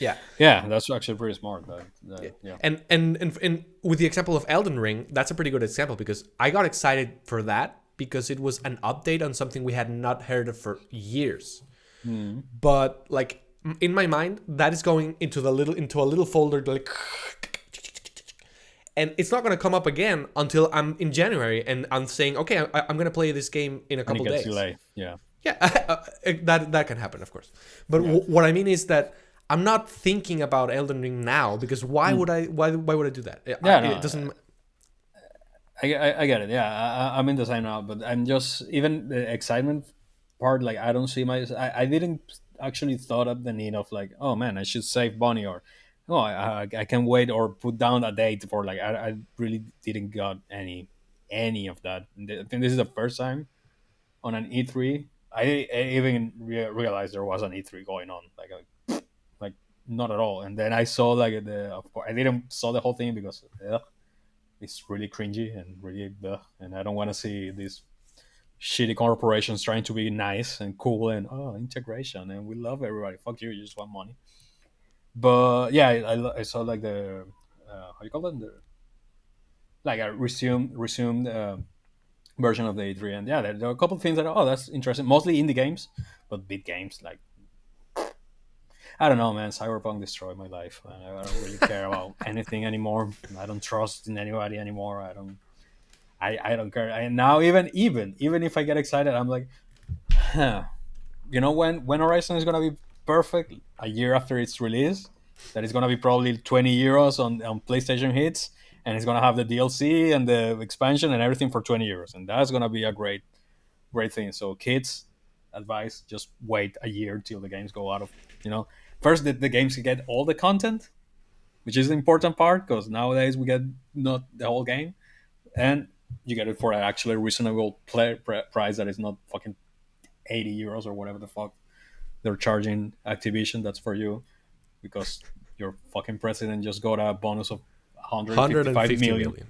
Yeah. yeah. That's actually pretty smart. Yeah. Yeah, And with the example of Elden Ring, that's a pretty good example because I got excited for that because it was an update on something we had not heard of for years. mm, But like in my mind, that is going into a little folder like, and it's not going to come up again until I'm in January and I'm saying, okay, I'm going to play this game in a and it couple gets days. delayed. Yeah, Yeah, that can happen, of course. But yeah, what I mean is that I'm not thinking about Elden Ring now because why mm, would I? Why would I do that? yeah. It No, doesn't. I get it. Yeah, I'm in the same now, but I'm just even the excitement part. Like I don't see I didn't actually thought of the need of like, oh man, I should save money or oh I can wait or put down a date for like I really didn't got any of that. I think this is the first time on an E3 I even realized there was an E3 going on. Like not at all. And then I saw like the of course I didn't saw the whole thing because it's really cringy and really and I don't want to see these shitty corporations trying to be nice and cool and oh integration and we love everybody. Fuck you, you just want money. But yeah, I saw like the how you call it like a resumed version of the E3 and yeah, there are a couple of things that are, oh that's interesting. Mostly indie games, but big games like I don't know, man. Cyberpunk destroyed my life. I don't really care about anything anymore. I don't trust in anybody anymore. I don't care. And now even if I get excited, I'm like, huh. You know when Horizon is gonna be perfect a year after its release, that is gonna be probably 20 euros on PlayStation hits, and it's gonna have the DLC and the expansion and everything for 20 euros, and that's gonna be a great thing. So kids, advice: just wait a year till the games go out of you know. First, the games get all the content, which is the important part because nowadays we get not the whole game, and you get it for an actually reasonable price that is not fucking 80 euros or whatever the fuck they're charging Activision. That's for you because your fucking president just got a bonus of 155 150 million, million.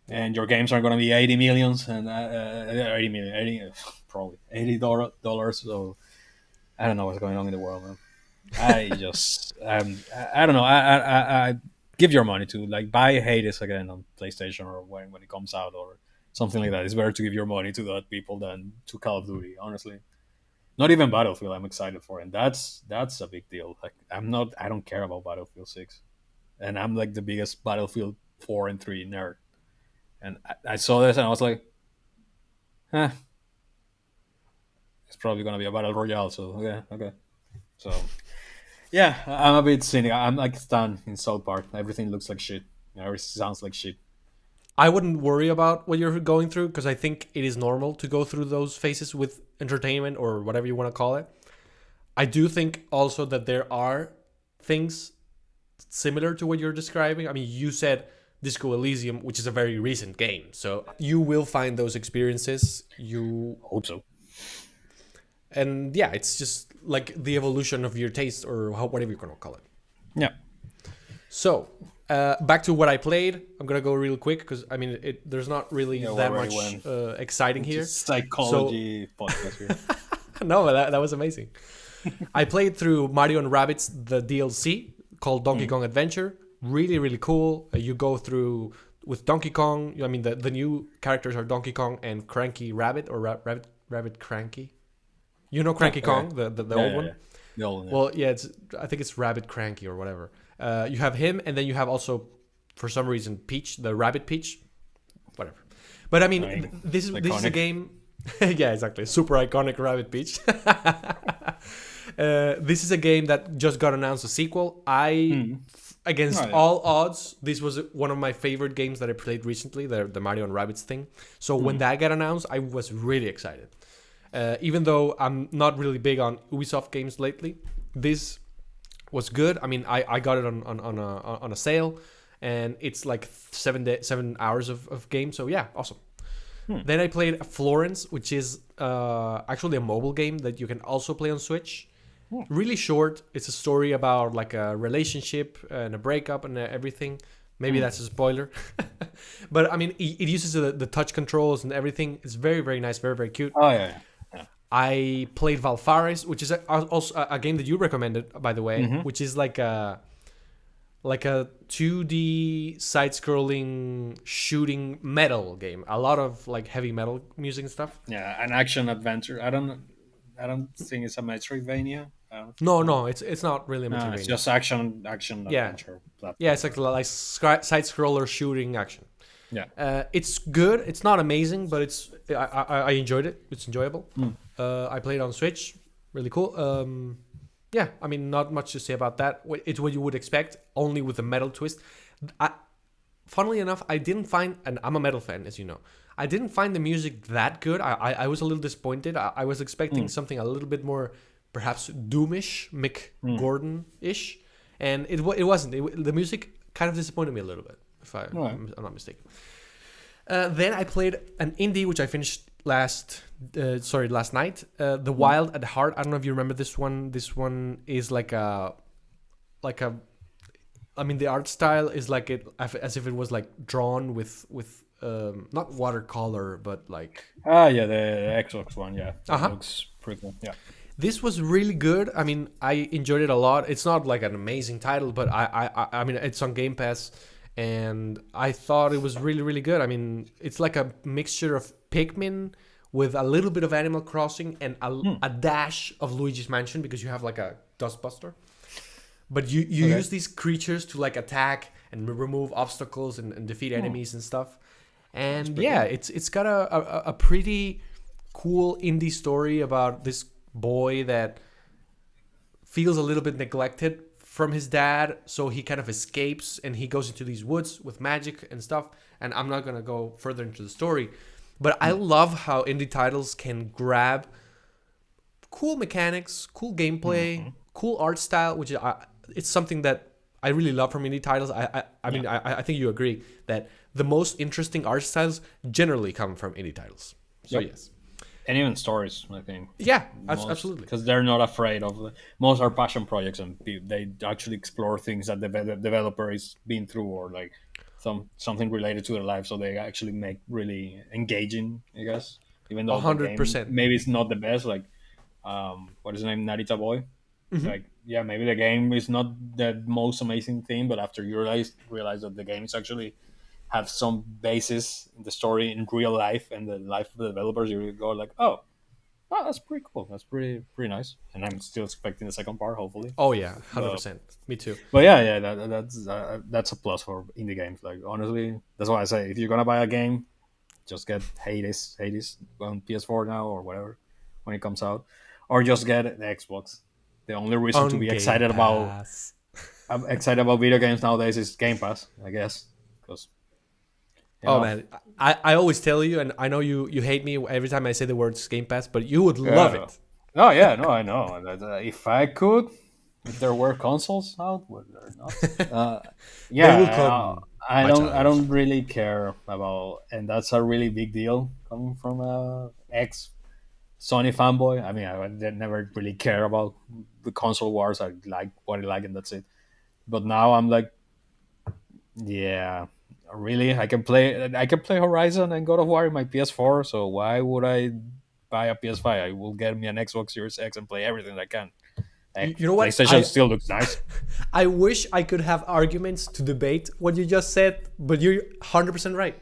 Yeah. and your games are going to be 80 millions and 80 million, 80 probably $80. So I don't know what's going on in the world, man. I just I don't know. I give your money to like buy Hades again on PlayStation or when it comes out or something like that. It's better to give your money to that people than to Call of Duty, honestly. Not even Battlefield. I'm excited for, and that's a big deal. Like I'm not. I don't care about Battlefield 6, and I'm like the biggest Battlefield 4 and 3 nerd. And I saw this and I was like, eh, it's probably gonna be a battle royale. So yeah, okay. So yeah, I'm a bit cynical. I'm like Stan in South Park. Everything looks like shit. Everything sounds like shit. I wouldn't worry about what you're going through because I think it is normal to go through those phases with entertainment or whatever you want to call it. I do think also that there are things similar to what you're describing. I mean, you said Disco Elysium, which is a very recent game, so you will find those experiences. You Hope so. and yeah, it's just like the evolution of your taste or whatever you're gonna call it. Yeah. So back to what I played. I'm gonna go real quick because I mean, there's not really Yeah, that already much exciting here. Psychology podcast here. No, but that was amazing. I played through Mario and Rabbids the DLC called Donkey Kong Adventure. Really, really cool. You go through with Donkey Kong. I mean, the new characters are Donkey Kong and Cranky Rabbit or Rabbit Cranky. You know Cranky Kong, the old one. Yeah. The old one. Yeah. Well, yeah, I think it's Rabbit Cranky or whatever. You have him, and then you have also, for some reason, Peach, the Rabbit Peach, whatever. But I mean, this is a game. Yeah, exactly. Super iconic Rabbit Peach. This is a game that just got announced a sequel. Against all odds, this was one of my favorite games that I played recently, the Mario and Rabbids thing. So when that got announced, I was really excited. Even though I'm not really big on Ubisoft games lately, this was good. I mean, I got it on a sale, and it's like 7 hours of game. So yeah, awesome. Then I played Florence, which is actually a mobile game that you can also play on Switch. Really short. It's a story about like a relationship and a breakup and everything. Maybe that's a spoiler. But I mean, it uses the touch controls and everything. It's very, very nice, very, very cute. Oh, yeah. I played Valfaris, which is also a game that you recommended, by the way, which is like a 2D side-scrolling shooting metal game. A lot of like heavy metal music and stuff. Yeah, an action adventure. I don't think it's a Metroidvania. No, it's not really a Metroidvania. It's just action adventure. Yeah, it's like side-scroller shooting action. Yeah. It's good. It's not amazing, but I enjoyed it. It's enjoyable. I played on Switch. Really cool. Yeah, I mean, not much to say about that. It's what you would expect, only with a metal twist. Funnily enough, I didn't find, and I'm a metal fan, as you know, I didn't find the music that good. I was a little disappointed. I was expecting something a little bit more, perhaps Doomish, Mick Gordon-ish, and it wasn't. The music kind of disappointed me a little bit, if I'm not mistaken. Then I played an indie, which I finished last night. The Wild at Heart. I don't know if you remember this one. This one is like a. I mean, the art style is like as if it was like drawn with not watercolor, but like. Yeah, the Xbox one. Yeah, looks pretty cool. Yeah. This was really good. I mean, I enjoyed it a lot. It's not like an amazing title, but I mean, it's on Game Pass. And I thought it was really, really good. I mean, it's like a mixture of Pikmin with a little bit of Animal Crossing and a dash of Luigi's Mansion because you have like a Dustbuster. But you use these creatures to like attack and remove obstacles and defeat enemies and stuff. And yeah, cool. It's got a pretty cool indie story about this boy that feels a little bit neglected from his dad, so he kind of escapes and he goes into these woods with magic and stuff. And I'm not gonna go further into the story, but I love how indie titles can grab cool mechanics, cool gameplay, cool art style, which it's something that I really love from indie titles. I mean, I think you agree that the most interesting art styles generally come from indie titles. So yes. And even stories, I think. Yeah, absolutely. Because they're not afraid of most are passion projects, and they actually explore things that the developer is been through, or like something related to their life. So they actually make really engaging, I guess. Even though 100%. Maybe it's not the best. Like, what is his name? Narita Boy. Like, yeah, maybe the game is not the most amazing thing, but after you realize that the game is actually have some basis in the story in real life and the life of the developers, you go like, oh, that's pretty cool. That's pretty nice. And I'm still expecting the second part, hopefully. Oh yeah, But 100%. Me too. yeah, that's a plus for indie games. Like honestly, that's why I say if you're gonna buy a game, just get Hades on PS4 now or whatever when it comes out, or just get the Xbox. The only reason to On be Game excited about Pass. I'm excited about video games nowadays is Game Pass, I guess, because you Oh know, man, I always tell you, and I know you hate me every time I say the words Game Pass, but you would love yeah. it. Oh yeah, no, I know. If I could, if there were consoles out, but they're not. They Yeah, will come, I my don't. I child. don't really care about, and that's a really big deal coming from a ex Sony fanboy. I mean, I never really care about the console wars. I like what I like, and that's it. But now I'm like, yeah, really, I can play Horizon and God of War in my PS4. So why would I buy a PS5? I will get me an Xbox Series X and play everything I can. Heck, You know what? PlayStation still looks nice. I wish I could have arguments to debate what you just said, but you're 100% right.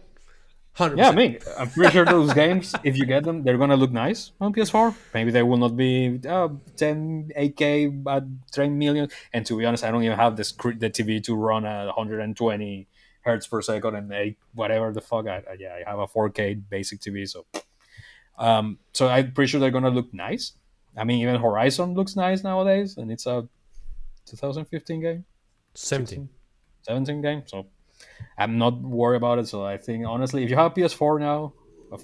Yeah, I 100%. mean, I'm pretty sure those games, if you get them, they're gonna look nice on PS4. Maybe they will not be 10 8K at 10 million. And to be honest, I don't even have the TV to run at 120 hertz per second and whatever the fuck. Yeah, I have a 4K basic TV, so I'm pretty sure they're gonna look nice. I mean, even Horizon looks nice nowadays, and it's a 2015 game, 17. 16, 17 game. So I'm not worried about it. So I think honestly, if you have a PS4 now,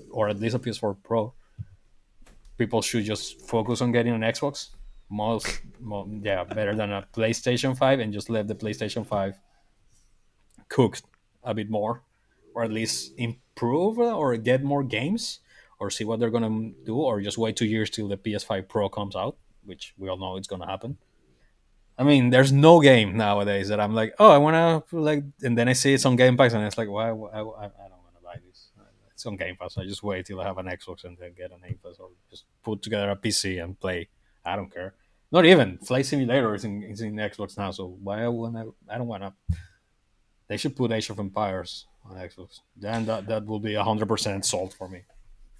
or at least a PS4 Pro, people should just focus on getting an Xbox. Yeah, better than a PlayStation 5, and just let the PlayStation 5 cook a bit more, or at least improve or get more games, or see what they're gonna do, or just wait 2 years till the PS5 Pro comes out, which we all know it's gonna happen. I mean, there's no game nowadays that I'm like, oh, I wanna like, and then I see it's on Game Pass, and it's like, why? I don't wanna buy this. It's on Game Pass. I just wait till I have an Xbox and then get an Game Pass, or just put together a PC and play. I don't care. Not even Flight Simulator is in Xbox now, so why I wanna? I don't wanna. They should put Age of Empires on Xbox. Then that will be 100% sold for me.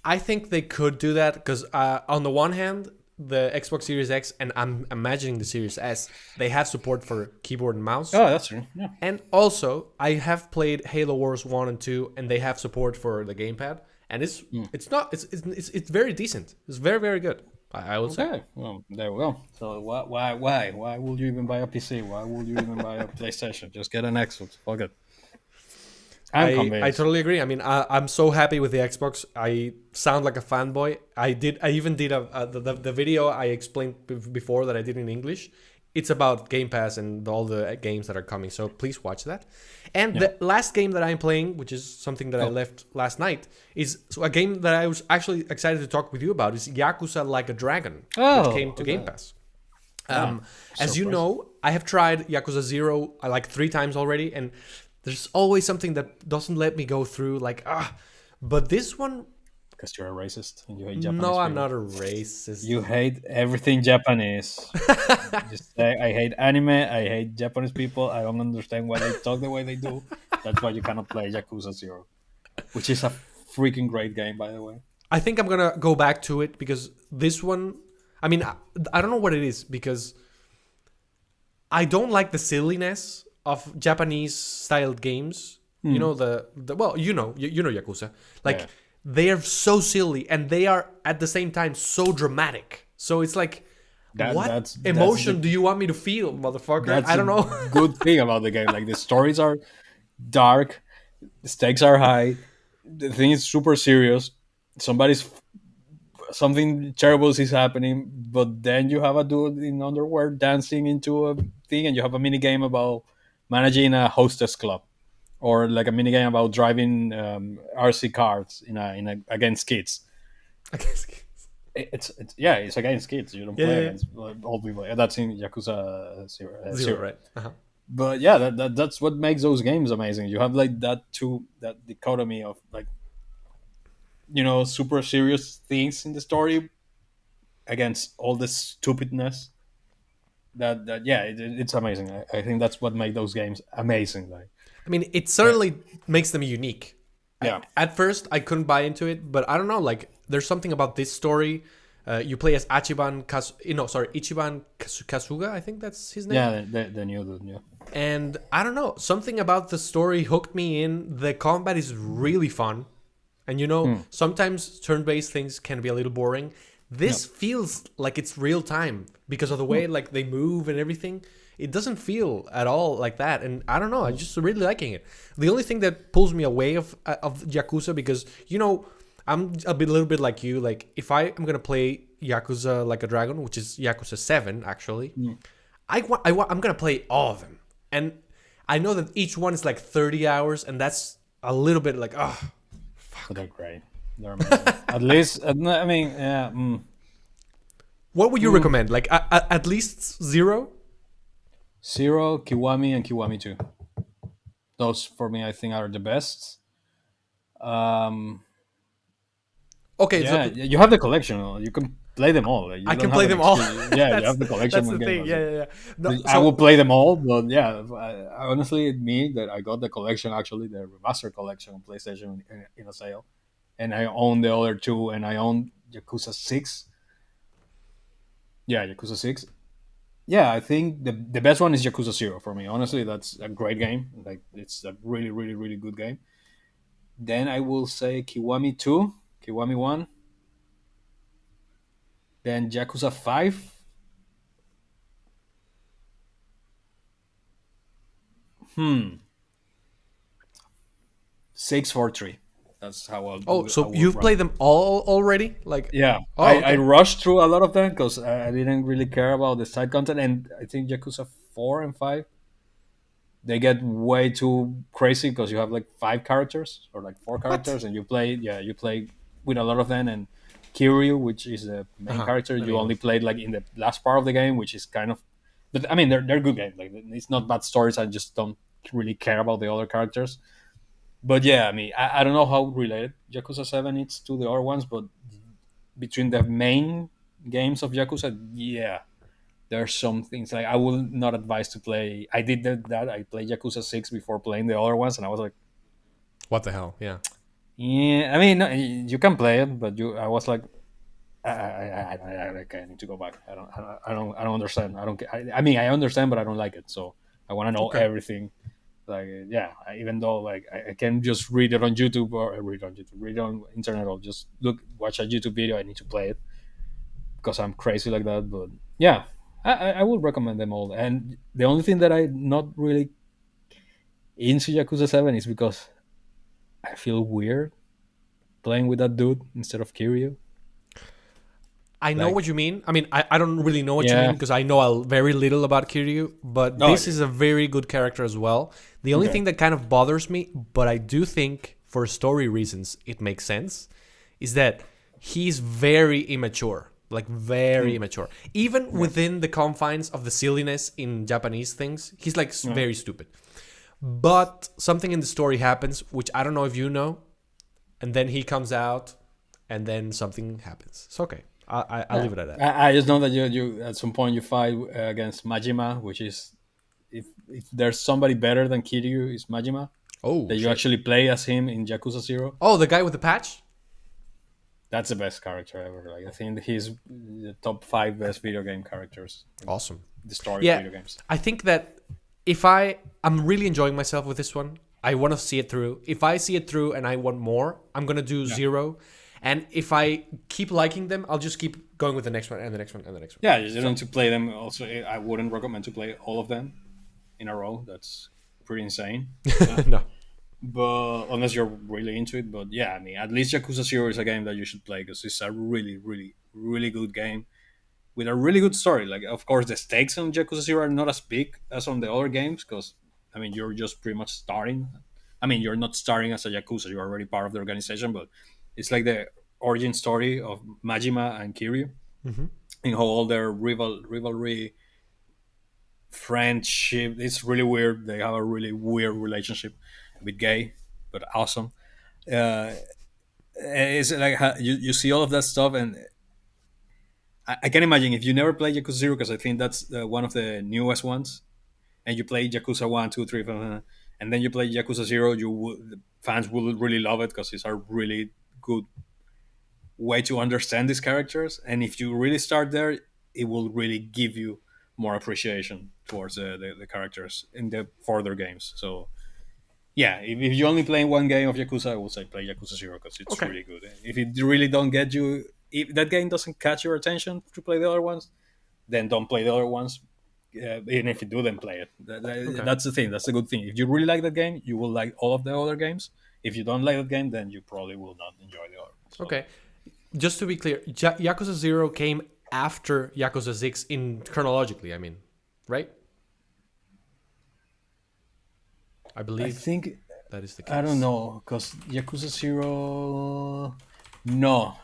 I think they could do that because on the one hand, the Xbox Series X and I'm imagining the Series S, they have support for keyboard and mouse. Oh, that's true. Yeah. And also, I have played Halo Wars 1 and 2 and they have support for the gamepad and it's not it's very decent. It's very very good. I would say. Okay. Well, there we go. So why would you even buy a PC? Why would you even buy a PlayStation? Just get an Xbox. Fuck it. I'm I convinced. totally agree. I mean, I'm so happy with the Xbox. I sound like a fanboy. I even did the video I explained before that I did in English. It's about Game Pass and all the games that are coming. So please watch that. And Yeah. the last game that I'm playing, which is something that I Oh. left last night, is so a game that I was actually excited to talk with you about. Is Yakuza Like a Dragon, which Oh. came to Game Okay. Pass. Yeah. As you Surprise. know, I have tried Yakuza 0 like 3 times already, and there's always something that doesn't let me go through. But this one, Because you're a racist and you hate Japanese no, I'm people. not a racist. You hate everything Japanese. Just say, I hate anime. I hate Japanese people. I don't understand why they talk the way they do. That's why you cannot play Yakuza 0, which is a freaking great game, by the way. I think I'm gonna go back to it because this one, I mean, I don't know what it is because I don't like the silliness of Japanese styled games. You know the well, you know Yakuza. Like Yeah. they are so silly and they are at the same time so dramatic. So it's like, what That's emotion the do you want me to feel, motherfucker? that's I a don't know. good thing about the game. Like the stories are dark, the stakes are high, the thing is super serious. Somebody's something terrible is happening, but then you have a dude in underwear dancing into a thing, and you have a mini game about managing a hostess club, or like a mini game about driving RC cars in a against kids. I guess. It's yeah, it's against kids. You don't Yeah, play yeah, yeah. against old people. Yeah, that's in Yakuza Zero. Zero, right? Uh-huh. But yeah, that's what makes those games amazing. You have like that dichotomy of like super serious things in the story against all the stupidness. That yeah, it's amazing. I think that's what made those games amazing. Like I mean, it Yeah. certainly makes them unique. Yeah. At first, I couldn't buy into it, but I don't know. Like, there's something about this story. You play as Ichiban Kasuga. I think that's his name. Yeah, the new dude, yeah. And I don't know, something about the story hooked me in. The combat is really fun. And sometimes turn-based things can be a little boring. Yeah. This feels like it's real time because of the way like they move and everything. It doesn't feel at all like that, and I don't know. I'm just really liking it. The only thing that pulls me away of Yakuza, because I'm little bit like you. Like if I am gonna play Yakuza Like a Dragon, which is Yakuza 7 actually, I'm gonna play all of them, and I know that each one is like 30 hours, and that's a little bit like But they're great. They're amazing. At least, I mean, yeah. What would you recommend? Like at least zero? Zero, Kiwami, and Kiwami 2. Those for me, I think, are the best. Um, Okay, yeah, so you have the collection. You can play them all. You I don't can have play an them all. excuse. Yeah, you that's have the collection. that's the with thing. Game Yeah, Pass. yeah, yeah. No, I will play them all, but yeah, I honestly, me that I got the collection, actually, the remaster collection on PlayStation in a sale, and I own the other two, and I own Yakuza 6. Yeah, Yakuza 6. Yeah, I think the best one is Yakuza 0 for me. Honestly, that's a great game. Like it's a really, really, really good game. Then I will say Kiwami 2, Kiwami 1, then Yakuza 5. 643. That's how Oh, I so would you've rank played them. them all already? Like, Yeah, oh, I okay. rushed through a lot of them because I didn't really care about the side content, and I think Yakuza 4 and 5 they get way too crazy because you have like 5 characters or like four What? characters, and you play with a lot of them. And Kiryu, which is the Uh main huh. character, The you main only one. played like in the last part of the game, which is kind of. But I mean, they're good games. Like it's not bad stories. I just don't really care about the other characters. But yeah, I mean, I don't know how related Yakuza 7 is to the other ones, but between the main games of Yakuza, yeah, there are some things like I will not advise to play. I did that. I played Yakuza 6 before playing the other ones, and I was like, What the hell? Yeah. yeah. I mean, no, you can play it, but I was like, I need to go back. I don't understand. I mean, I understand, but I don't like it. So I want to know Okay. everything. Like, yeah, even though like I can just read it on YouTube or read it on internet, or just watch a YouTube video. I need to play it because I'm crazy like that. But yeah, I would recommend them all. And the only thing that I'm not really into Yakuza 7 is because I feel weird playing with that dude instead of Kiryu. I know Like, what you mean. I mean, I don't really know what you yeah, mean because I know very little about Kiryu, but no, this is a very good character as well. The only okay, thing that kind of bothers me, but I do think for story reasons it makes sense, is that he's very immature. Like, very mm, immature. Even okay, within the confines of the silliness in Japanese things, he's like yeah, very stupid. But something in the story happens, which I don't know if you know, and then he comes out, and then something happens. It's okay. I'll yeah. leave it at that. I just know that you at some point you fight against Majima, which is if there's somebody better than Kiryu, is Majima. Oh That you shit! actually play as him in Yakuza 0. Oh, the guy with the patch. That's the best character ever. Like I think he's the top 5 best video game characters in Awesome. the story of Yeah, video games. I think that if I'm really enjoying myself with this one. I want to see it through. If I see it through and I want more, I'm gonna do Yeah. zero. And if I keep liking them, I'll just keep going with the next one and the next one and the next one. Yeah, you don't So need to play them. Also, I wouldn't recommend to play all of them in a row. That's pretty insane. Yeah. no. But unless you're really into it, but yeah, I mean, at least Yakuza 0 is a game that you should play because it's a really, really, really good game with a really good story. Like, of course, the stakes on Yakuza 0 are not as big as on the other games because, I mean, you're just pretty much starting. I mean, you're not starting as a Yakuza, you're already part of the organization, but it's like the origin story of Majima and Kiryu Hmm. and how all their rivalry, friendship, it's really weird. They have a really weird relationship, a bit gay, but awesome. Uh, it's like you see all of that stuff, and I can imagine if you never played Yakuza 0, because I think that's one of the newest ones, and you play Yakuza 1, 2, 3, 4, and then you play Yakuza 0, fans will really love it because it's a really good way to understand these characters. And if you really start there, it will really give you more appreciation towards the characters in the further games. So yeah, if you only play one game of Yakuza, I would say play Yakuza 0 because it's Okay. really good. If it really don't get you, if that game doesn't catch your attention to play the other ones, then don't play the other ones. Even if you do, then play it. Okay. That's the thing. That's the good thing. If you really like that game, you will like all of the other games. If you don't like that game, then you probably will not enjoy the other. So Okay. Just to be clear, Yakuza 0 came after Yakuza 6 in chronologically, I mean, right? I I believe think that is the I don't case. know because Yakuza 0. No,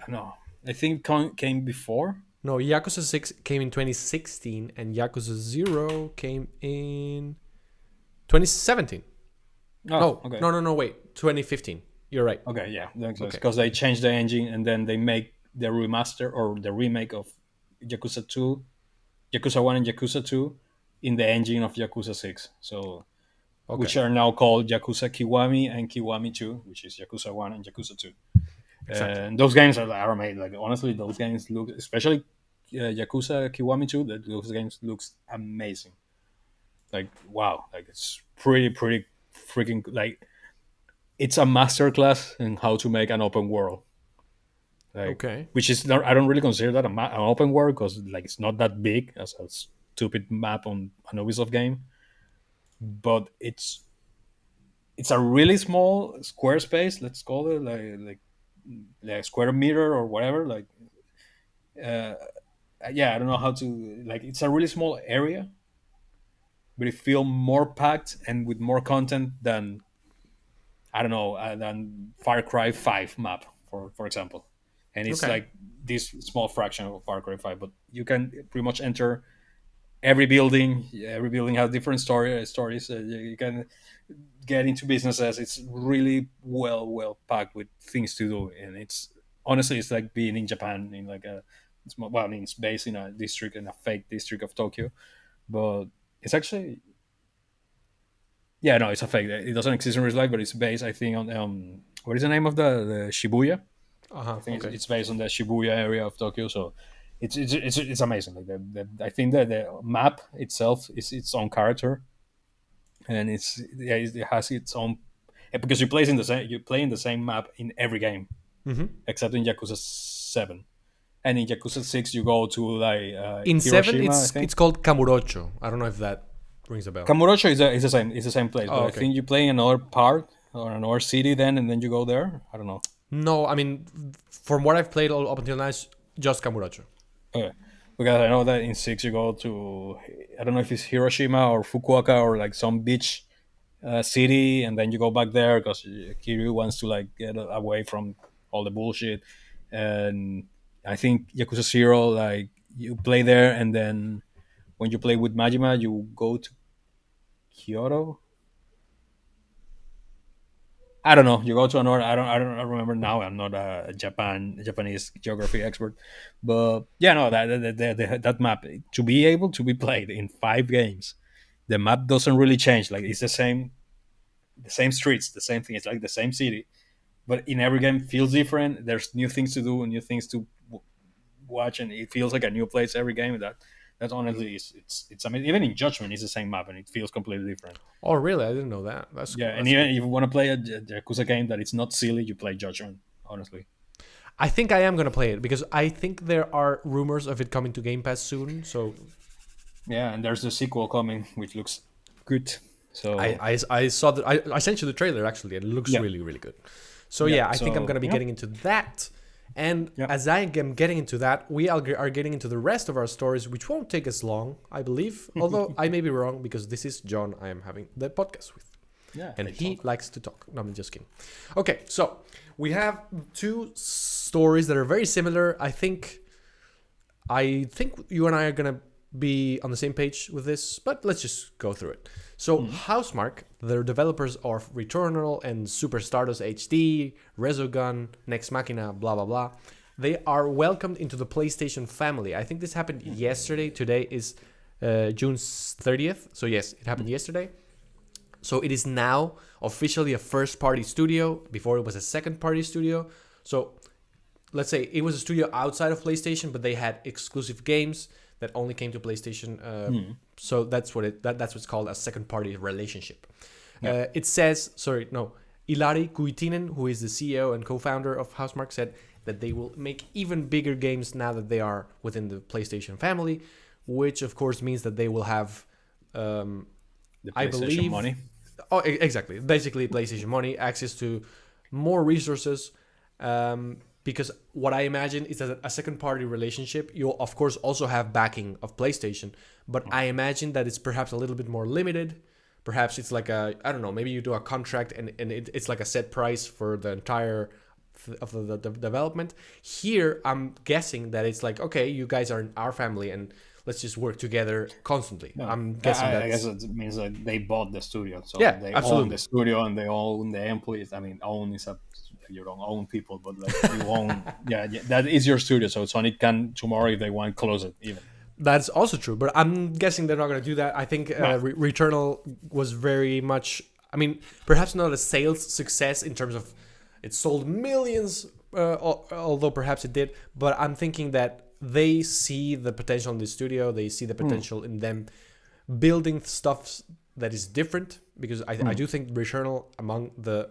no. I think came before. No, Yakuza 6 came in 2016 and Yakuza 0 came in 2017. Oh, No, okay. no, no, no, wait. 2015. You're right. Okay, yeah, that makes sense. Okay. Because they changed the engine and then they make the remaster or the remake of Yakuza 2, Yakuza 1 and Yakuza 2 in the engine of Yakuza 6. So, Okay. which are now called Yakuza Kiwami and Kiwami 2, which is Yakuza 1 and Yakuza 2. Exactly. And those games are amazing. Like, honestly, those games look, especially Yakuza Kiwami 2, those games looks amazing. Like, wow. Like, it's pretty freaking, like, it's a masterclass in how to make an open world. Like, Okay. which is not, I don't really consider that an open world because like it's not that big as a stupid map on an Ubisoft game, but it's a really small square space. Let's call it like square meter or whatever. Like, uh, yeah, I don't know how to like. It's a really small area, but it feels more packed and with more content than I don't know than Far Cry 5 map for example, and it's Okay. like this small fraction of Far Cry 5, but you can pretty much enter every building. Every building has different stories. You can get into businesses. It's really well packed with things to do, and it's honestly it's like being in Japan in like a well, I mean it's based in a district in a fake district of Tokyo, but it's actually yeah, no, it's a fake. It doesn't exist in real life, but it's based, I think, on what is the name of the Shibuya? Uh-huh. I think Okay. it's based on the Shibuya area of Tokyo. So it's amazing. Like I think that the map itself is its own character, and it has its own because you play in the same map in every game Mm-hmm. except in Yakuza 7, and in Yakuza 6 you go to like In 7 Hiroshima, I it's think. called Kamurocho. I don't know if that rings a bell. Kamurocho is the same. It's the same place, Oh, but I okay. think you play in another part or another city then, and then you go there. I don't know. No, I mean from what I've played all up until now it's just Kamurocho. Okay. Because I know that in 6 you go to I don't know if it's Hiroshima or Fukuoka or like some beach city, and then you go back there because Kiryu wants to like get away from all the bullshit. And I think Yakuza 0, like you play there, and then when you play with Majima, you go to Kyoto. I don't know. You go to another. I don't remember now. I'm not a Japanese geography expert, but yeah, no. That map to be able to be played in 5 games, the map doesn't really change. Like it's the same streets, the same thing. It's like the same city, but in every game feels different. There's new things to do, new things to watch, and it feels like a new place every game. That honestly is it's amazing. Even in Judgment, it's the same map, and it feels completely different. Oh, really? I didn't know that. That's Yeah, cool. and That's even cool. if you want to play a Yakuza game that it's not silly, you play Judgment. Honestly, I think I am gonna play it because I think there are rumors of it coming to Game Pass soon. So yeah, and there's the sequel coming, which looks good. So I saw that I sent you the trailer actually, and it looks yeah, really really good. So yeah. yeah, I think I'm So gonna be yeah, getting into that. And yeah. as I am getting into that, we are getting into the rest of our stories, which won't take us long, I believe. Although I may be wrong because this is John I am having the podcast with. Yeah, And they he talk. likes to talk. No, I'm just kidding. Okay, so we have two stories that are very similar. I think you and I are gonna be on the same page with this, but let's just go through it. So Housemarque, the developers of Returnal and Super Stardust HD, Resogun, Nex Machina, blah blah blah, they are welcomed into the PlayStation family. I think this happened yesterday. Today is June 30th. So yes, it happened yesterday. So it is now officially a first-party studio. Before it was a second-party studio. So let's say it was a studio outside of PlayStation, but they had exclusive games that only came to PlayStation. So that's what's called a second-party relationship. Yeah. It says, Ilari Kuitinen, who is the CEO and co-founder of Housemarque, said that they will make even bigger games now that they are within the PlayStation family, which of course means that they will have, The I PlayStation believe, money. Oh, exactly. Basically, PlayStation money, access to more resources. Because what I imagine is that a second-party relationship, you'll of course also have backing of PlayStation, but I imagine that it's perhaps a little bit more limited. Perhaps it's like I don't know, maybe you do a contract and it's like a set price for the entire of the development. Here, I'm guessing that it's like, okay, you guys are in our family and let's just work together constantly. No. I'm guessing I guess it means that they bought the studio, so Yeah, they absolutely. own the studio and they own the employees. I mean, own is a you don't own people, but like you own. Yeah, that is your studio. So Sony can tomorrow, if they want, close it even. That's also true, but I'm guessing they're not going to do that. I think Returnal was very much, I mean, perhaps not a sales success in terms of it sold millions, although perhaps it did. But I'm thinking that they see the potential in the studio. They see the potential in them building stuff that is different, because I do think Returnal, among the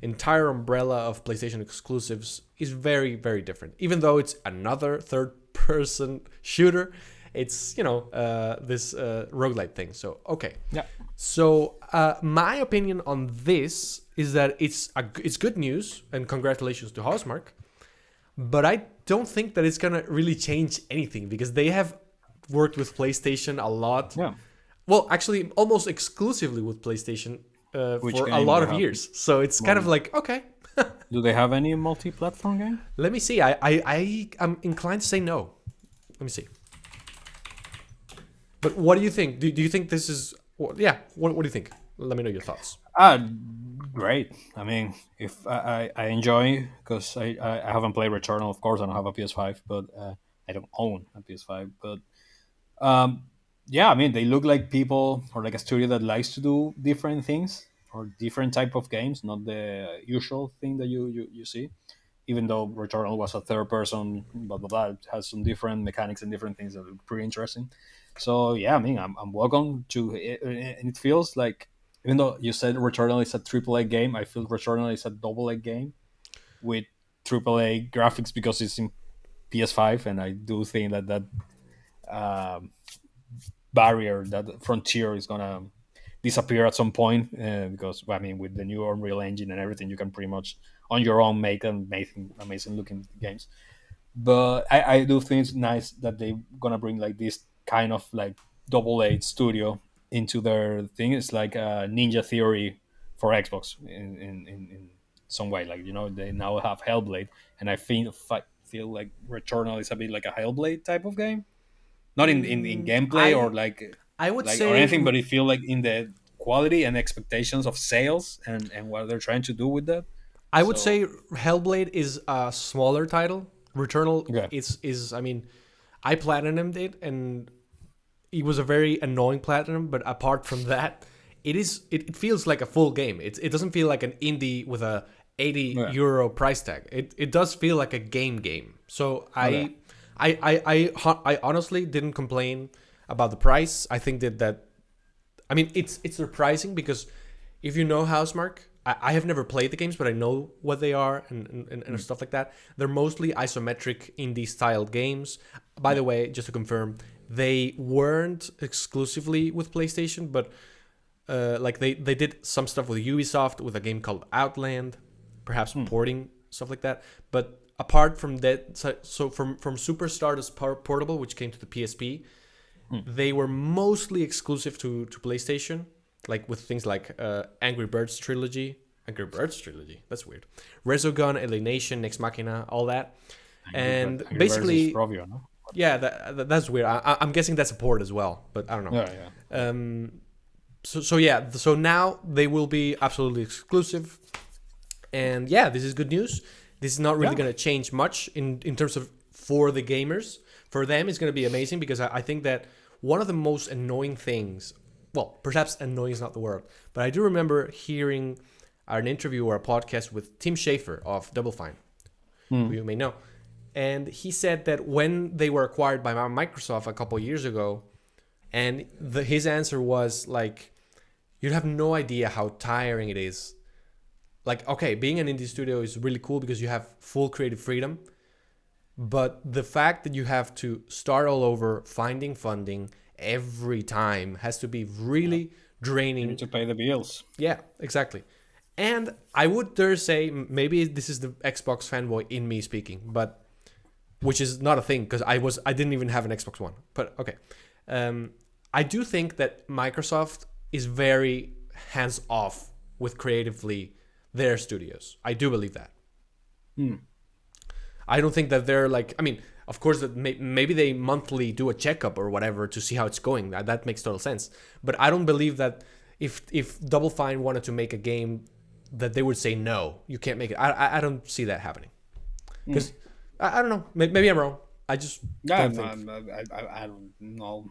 entire umbrella of PlayStation exclusives, is very, very different. Even though it's another third-person shooter, it's, this roguelite thing. So, okay. Yeah. So, my opinion on this is that it's good news, and congratulations to Housemarque. But I don't think that it's going to really change anything, because they have worked with PlayStation a lot. Yeah. Well, actually, almost exclusively with PlayStation for a game lot they of have? years. So it's kind of like, okay. Do they have any multi-platform game? Let me see. I'm inclined to say no. Let me see. But what do you think? Do you think this is... What do you think? Let me know your thoughts. Great. I mean, if I enjoy, because I haven't played Returnal, of course. I don't have a PS5, but I don't own a PS5. But yeah, I mean, they look like people or like a studio that likes to do different things or different type of games, not the usual thing that you see. Even though Returnal was a third person, blah blah blah, it has some different mechanics and different things that look pretty interesting. So yeah, I mean, I'm welcome to it, and it feels like, even though you said Returnal is a AAA game, I feel Returnal is a AA game with AAA graphics because it's in PS5, and I do think that um, barrier, that frontier, is gonna disappear at some point, because I mean, with the new Unreal Engine and everything, you can pretty much on your own make amazing looking games. But I do think it's nice that they're gonna bring like this kind of like AA studio into their thing. It's like a Ninja Theory for Xbox in some way. Like, they now have Hellblade, and I feel like Returnal is a bit like a Hellblade type of game, not in gameplay or I would like say or anything, but it feel like in the quality and expectations of sales and what they're trying to do with that. I would So, say Hellblade is a smaller title. Returnal okay. is I mean, I platinumed it, and it was a very annoying platinum. But apart from that, it feels like a full game. It doesn't feel like an indie with a 80 Yeah. euro price tag. It does feel like a game. So Okay. I honestly didn't complain about the price. I think that I mean, it's surprising, because if you know Housemarque, I have never played the games, but I know what they are and stuff like that. They're mostly isometric indie styled games. By the way, just to confirm, they weren't exclusively with PlayStation, but like they did some stuff with Ubisoft with a game called Outland, perhaps porting stuff like that. But apart from that, so from Superstar to Portable, which came to the PSP, they were mostly exclusive to PlayStation, like with things like Angry Birds Trilogy, that's weird, Resogun, Alienation, Nex Machina, all that. And Angry Birds basically, is Provio, no? yeah, that's weird. I'm guessing that's a port as well, but I don't know. Yeah. So now they will be absolutely exclusive, and yeah, this is good news. This is not really going to change much in terms of for the gamers. For them, it's going to be amazing, because I think that one of the most annoying things well, perhaps annoying is not the word, but I do remember hearing an interview or a podcast with Tim Schafer of Double Fine, who you may know. And he said that when they were acquired by Microsoft a couple of years ago, and his answer was like, you have no idea how tiring it is. Like, okay, being an indie studio is really cool because you have full creative freedom. But the fact that you have to start all over, finding funding every time has to be really draining. You need to pay the bills. Yeah, exactly. And I would dare say, maybe this is the Xbox fanboy in me speaking, but which is not a thing because I didn't even have an Xbox One. But okay, I do think that Microsoft is very hands off with creatively their studios. I do believe that. I don't think that they're like. I mean, of course, that maybe they monthly do a checkup or whatever to see how it's going. That makes total sense. But I don't believe that if Double Fine wanted to make a game, that they would say no, you can't make it. I don't see that happening because I don't know. Maybe I'm wrong. I just don't think. I don't know.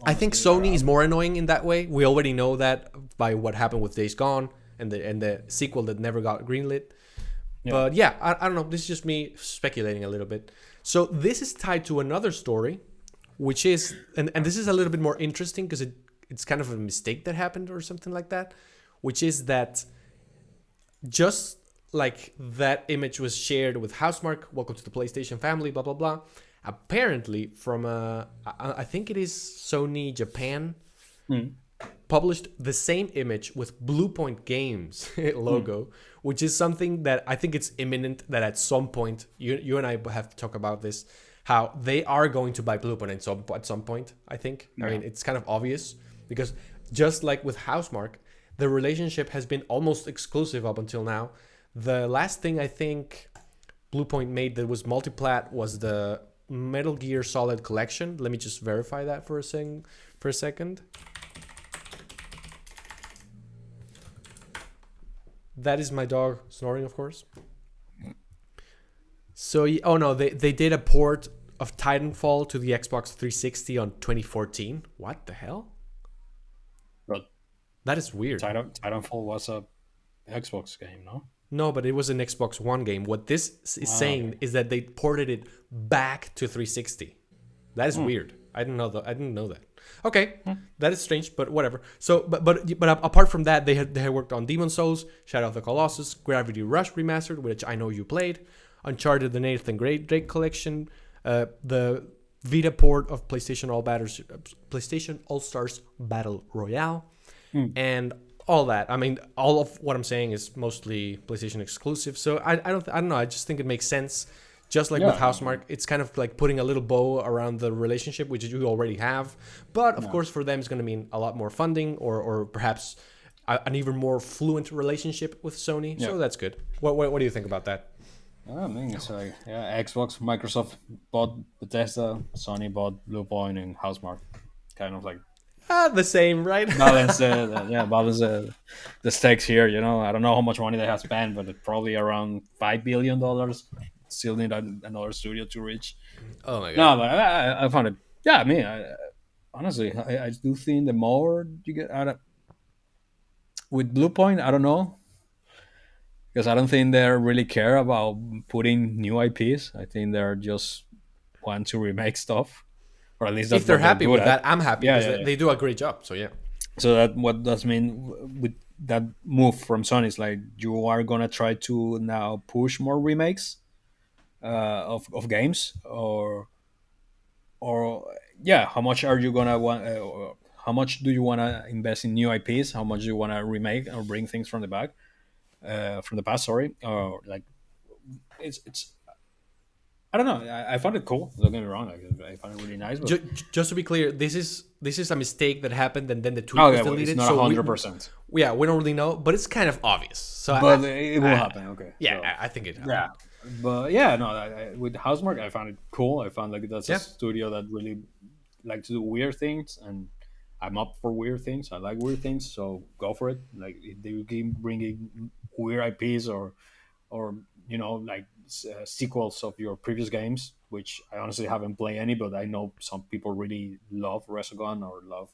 I think Sony is more annoying in that way. We already know that by what happened with Days Gone and the sequel that never got greenlit. Yeah. But yeah, I don't know. This is just me speculating a little bit. So this is tied to another story, which is, and this is a little bit more interesting because it's kind of a mistake that happened or something like that, which is that just like that image was shared with Housemarque, welcome to the PlayStation family, blah, blah, blah. Apparently from, I think it is Sony Japan, published the same image with Bluepoint Games logo, which is something that I think it's imminent that at some point, you and I have to talk about this, how they are going to buy Bluepoint at some point, I think. Yeah. I mean, it's kind of obvious because just like with Housemarque, the relationship has been almost exclusive up until now. The last thing I think Bluepoint made that was multiplat was the Metal Gear Solid Collection. Let me just verify that for a second. That is my dog snoring, of course. So, oh no, they did a port of Titanfall to the Xbox 360 on 2014. What the hell? But that is weird. Titanfall was a Xbox game, no? No, but it was an Xbox One game. What this is saying is that they ported it back to 360. That is weird. I didn't know that. Okay, that is strange, but whatever. So, but apart from that, they had worked on Demon Souls, Shadow of the Colossus, Gravity Rush Remastered, which I know you played, Uncharted: The Nathan Drake Collection, the Vita port of PlayStation All Stars Battle Royale, and all that. I mean, all of what I'm saying is mostly PlayStation exclusive. So I don't know. I just think it makes sense. Just like with Housemarque, it's kind of like putting a little bow around the relationship, which you already have. But of course, for them, it's going to mean a lot more funding or perhaps an even more fluent relationship with Sony. So that's good. What do you think about that? I mean, it's like, Xbox, Microsoft bought Bethesda, Sony bought Bluepoint and Housemarque. Kind of like the same, right? balance the stakes here. You know, I don't know how much money they have spent, but it's probably around $5 billion. Still need another studio to reach. Oh my god! No, but I found it. Yeah, I mean, honestly, I do think the more you get out of with Bluepoint, I don't know, because I don't think they really care about putting new IPs. I think they're just want to remake stuff, or at least that's if they're happy with that. I'm happy because they do a great job. So yeah. So that what does mean with that move from Sony is like you are gonna try to now push more remakes of games or how much are you gonna want how much do you want to invest in new IPs, how much do you want to remake or bring things from the past, sorry, or like it's I don't know. I found it cool. Don't get me wrong. I found it really nice. But just to be clear, this is a mistake that happened, and then the tweet was deleted. It's not 100%. We don't really know, but it's kind of obvious. So, but it will happen. Okay. Yeah, so, I think it happened. Yeah, but yeah, no. With Housemarque, I found it cool. I found like that's a studio that really like to do weird things, and I'm up for weird things. I like weird things, so go for it. Like if they keep bringing weird IPs or like sequels of your previous games, which I honestly haven't played any, but I know some people really love Resogun or love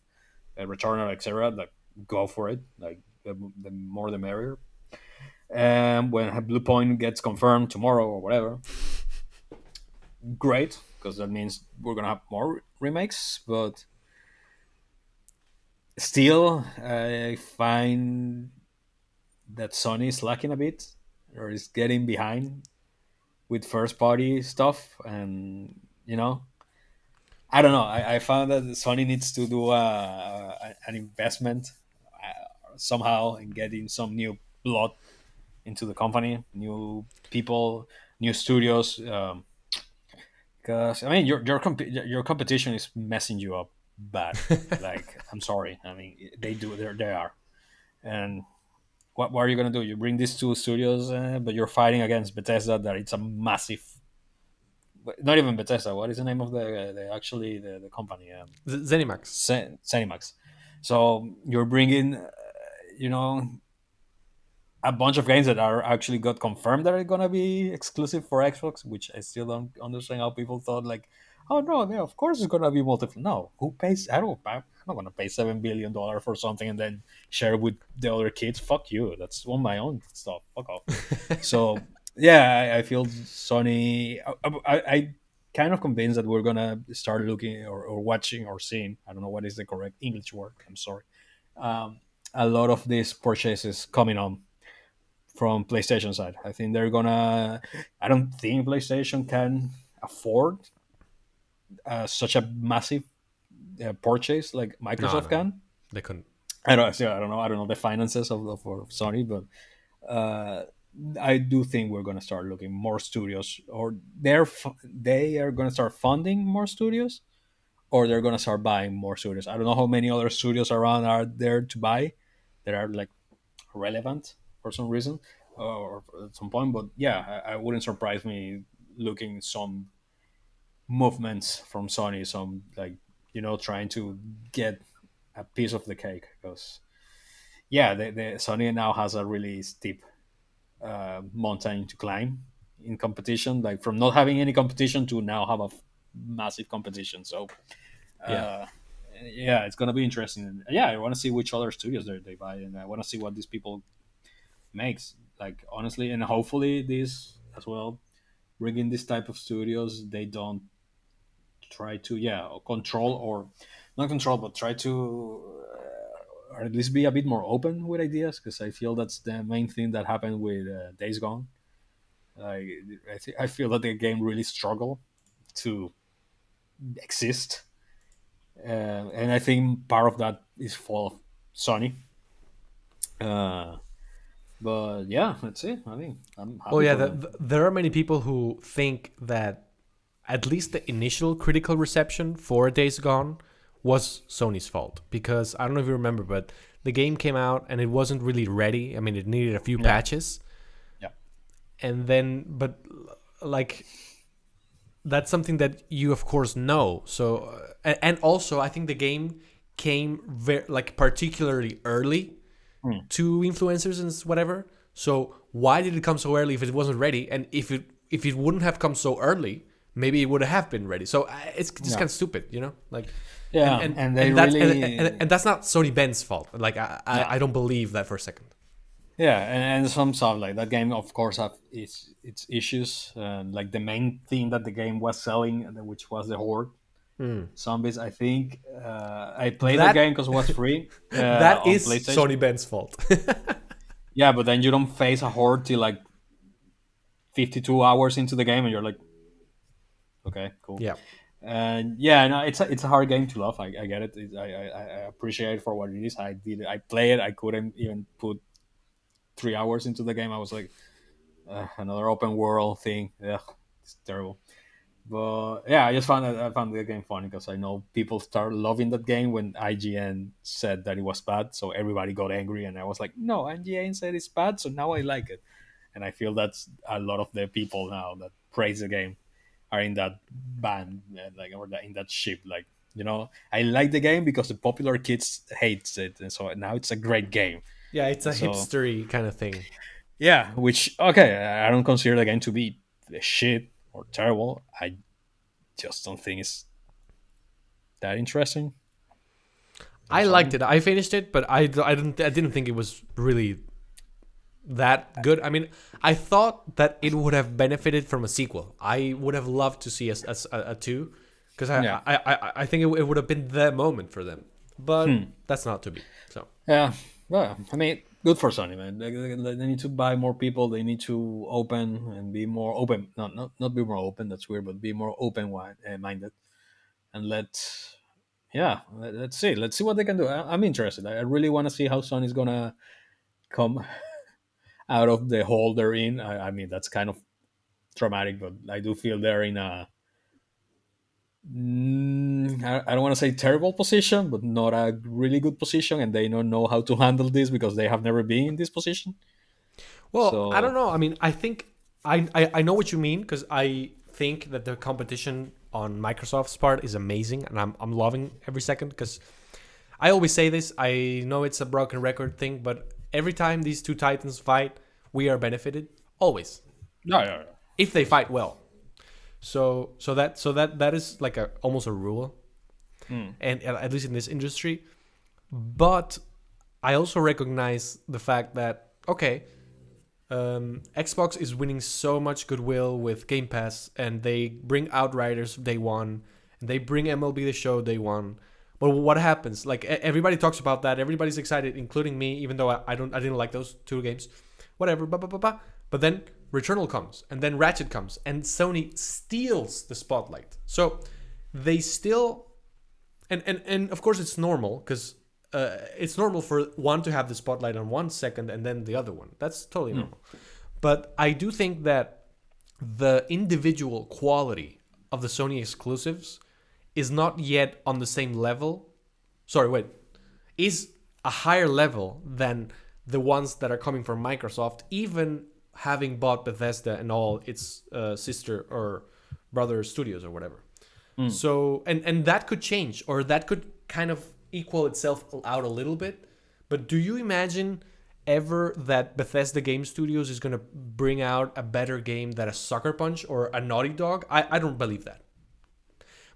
Returnal, etc. Like, go for it. Like, the more the merrier. And when Bluepoint gets confirmed tomorrow or whatever, great, because that means we're gonna have more remakes. But still, I find that Sony is lacking a bit, or is getting behind with first party stuff, and I don't know. I found that Sony needs to do an investment somehow in getting some new blood into the company, new people, new studios. Because I mean, your competition is messing you up bad. Like, I'm sorry. I mean, they are. And what are you gonna do? You bring these two studios, but you're fighting against Bethesda. That it's a massive. Not even Bethesda. What is the name of the company? Zenimax. Zenimax. So you're bringing, you know, a bunch of games that are actually got confirmed that are gonna be exclusive for Xbox, which I still don't understand how people thought like, oh no, yeah, of course it's gonna be multi. No, who pays? I'm not gonna pay $7 billion for something and then share it with the other kids. Fuck you. That's on my own stuff. Fuck off. So yeah, I feel Sony. I kind of convinced that we're gonna start looking or watching or seeing. I don't know what is the correct English word. I'm sorry. Um, a lot of these purchases coming on from PlayStation side. I think they're gonna. I don't think PlayStation can afford such a massive purchase like No, Microsoft no, no. can. They couldn't. I don't know. I don't know the finances of Sony, but I do think we're gonna start looking more studios, or they are gonna start funding more studios, or they're gonna start buying more studios. I don't know how many other studios around are there to buy that are like relevant for some reason or at some point. But yeah, I wouldn't surprise me looking some movements from Sony, some like trying to get a piece of the cake, because yeah, the Sony now has a really steep mountain to climb in competition, like from not having any competition to now have a massive competition. So Yeah. uh, yeah, it's gonna be interesting. And yeah, I want to see which other studios they buy, and I want to see what these people makes, like, honestly. And hopefully this as well, bringing this type of studios, they don't try to control, or not control, but try to or at least be a bit more open with ideas, because I feel that's the main thing that happened with Days Gone. I I feel that the game really struggled to exist, and I think part of that is for Sony. Uh, but yeah, let's see. I mean, I'm Well, happy yeah, for them. there are many people who think that at least the initial critical reception for Days Gone was Sony's fault. Because I don't know if you remember, but the game came out and it wasn't really ready. I mean, it needed a few Yeah, patches. yeah, And then, but like, that's something that you, of course, know. So, and also, I think the game came like particularly early mm, to influencers and whatever. So why did it come so early if it wasn't ready? And if it wouldn't have come so early, maybe it would have been ready. So it's just yeah, kind of stupid, you know? Like, and yeah. and And they and that's really, and that's not Sony Ben's fault. Like no, I don't believe that for a second. yeah, and some stuff like that game, of course, have its issues. Like the main thing that the game was selling, which was the horde zombies. I think I played the game That because it was free that on is PlayStation. Sony Ben's fault. Yeah, but then you don't face a horde till like 52 hours into the game, and you're like, okay, cool. Yeah. And yeah, no, it's a hard game to love. I get it. I appreciate it for what it is. I play it. I couldn't even put 3 hours into the game. I was like, another open world thing. Yeah, it's terrible. But yeah, I found the game funny, because I know people started loving that game when IGN said that it was bad, so everybody got angry, and I was like, no, IGN said it's bad, so now I like it. And I feel that's a lot of the people now that praise the game are in that band, like, or in that ship. Like, I like the game because the popular kids hates it, and so now it's a great game. Yeah, it's a So hipstery kind of thing. yeah, which, okay, I don't consider the game to be shit or terrible. I just don't think it's that interesting. from I liked Sony. it. I finished it, but I didn't think it was really that good. I mean, I thought that it would have benefited from a sequel. I would have loved to see a two, because Yeah. I think it would have been the moment for them. But Hmm. that's not to be. So Yeah. Well, I mean, good for Sony, man. They need to buy more people. They need to open and be more open. Not be more open. That's weird, but be more minded and let's see. Let's see what they can do. I'm interested. I really want to see how Sony's gonna come out of the hole they're in. I mean, that's kind of traumatic, but I do feel they're in a I don't want to say terrible position, but not a really good position, and they don't know how to handle this because they have never been in this position. well, I don't So know. I mean, I think I know what you mean, because I think that the competition on Microsoft's part is amazing, and I'm loving every second, because I always say this. I know it's a broken record thing, but every time these two titans fight, we are benefited always yeah, if of they course. fight well. So that is like a almost a rule, Mm. and at least in this industry. But I also recognize the fact that, okay, Xbox is winning so much goodwill with Game Pass, and they bring Outriders day one, and they bring MLB The Show day one. But what happens? Like everybody talks about that. Everybody's excited, including me, even though I didn't like those two games. Whatever. But then Returnal comes, and then Ratchet comes, and Sony steals the spotlight. So they still, and of course it's normal, because it's normal for one to have the spotlight on 1 second and then the other one. That's totally Mm. normal. But I do think that the individual quality of the Sony exclusives is not yet on the same level. Sorry, wait. Is a higher level than the ones that are coming from Microsoft, even having bought Bethesda and all its sister or brother studios or whatever. Mm. So and that could change, or that could kind of equal itself out a little bit. But do you imagine ever that Bethesda Game Studios is going to bring out a better game than a Sucker Punch or a Naughty Dog? I don't believe that.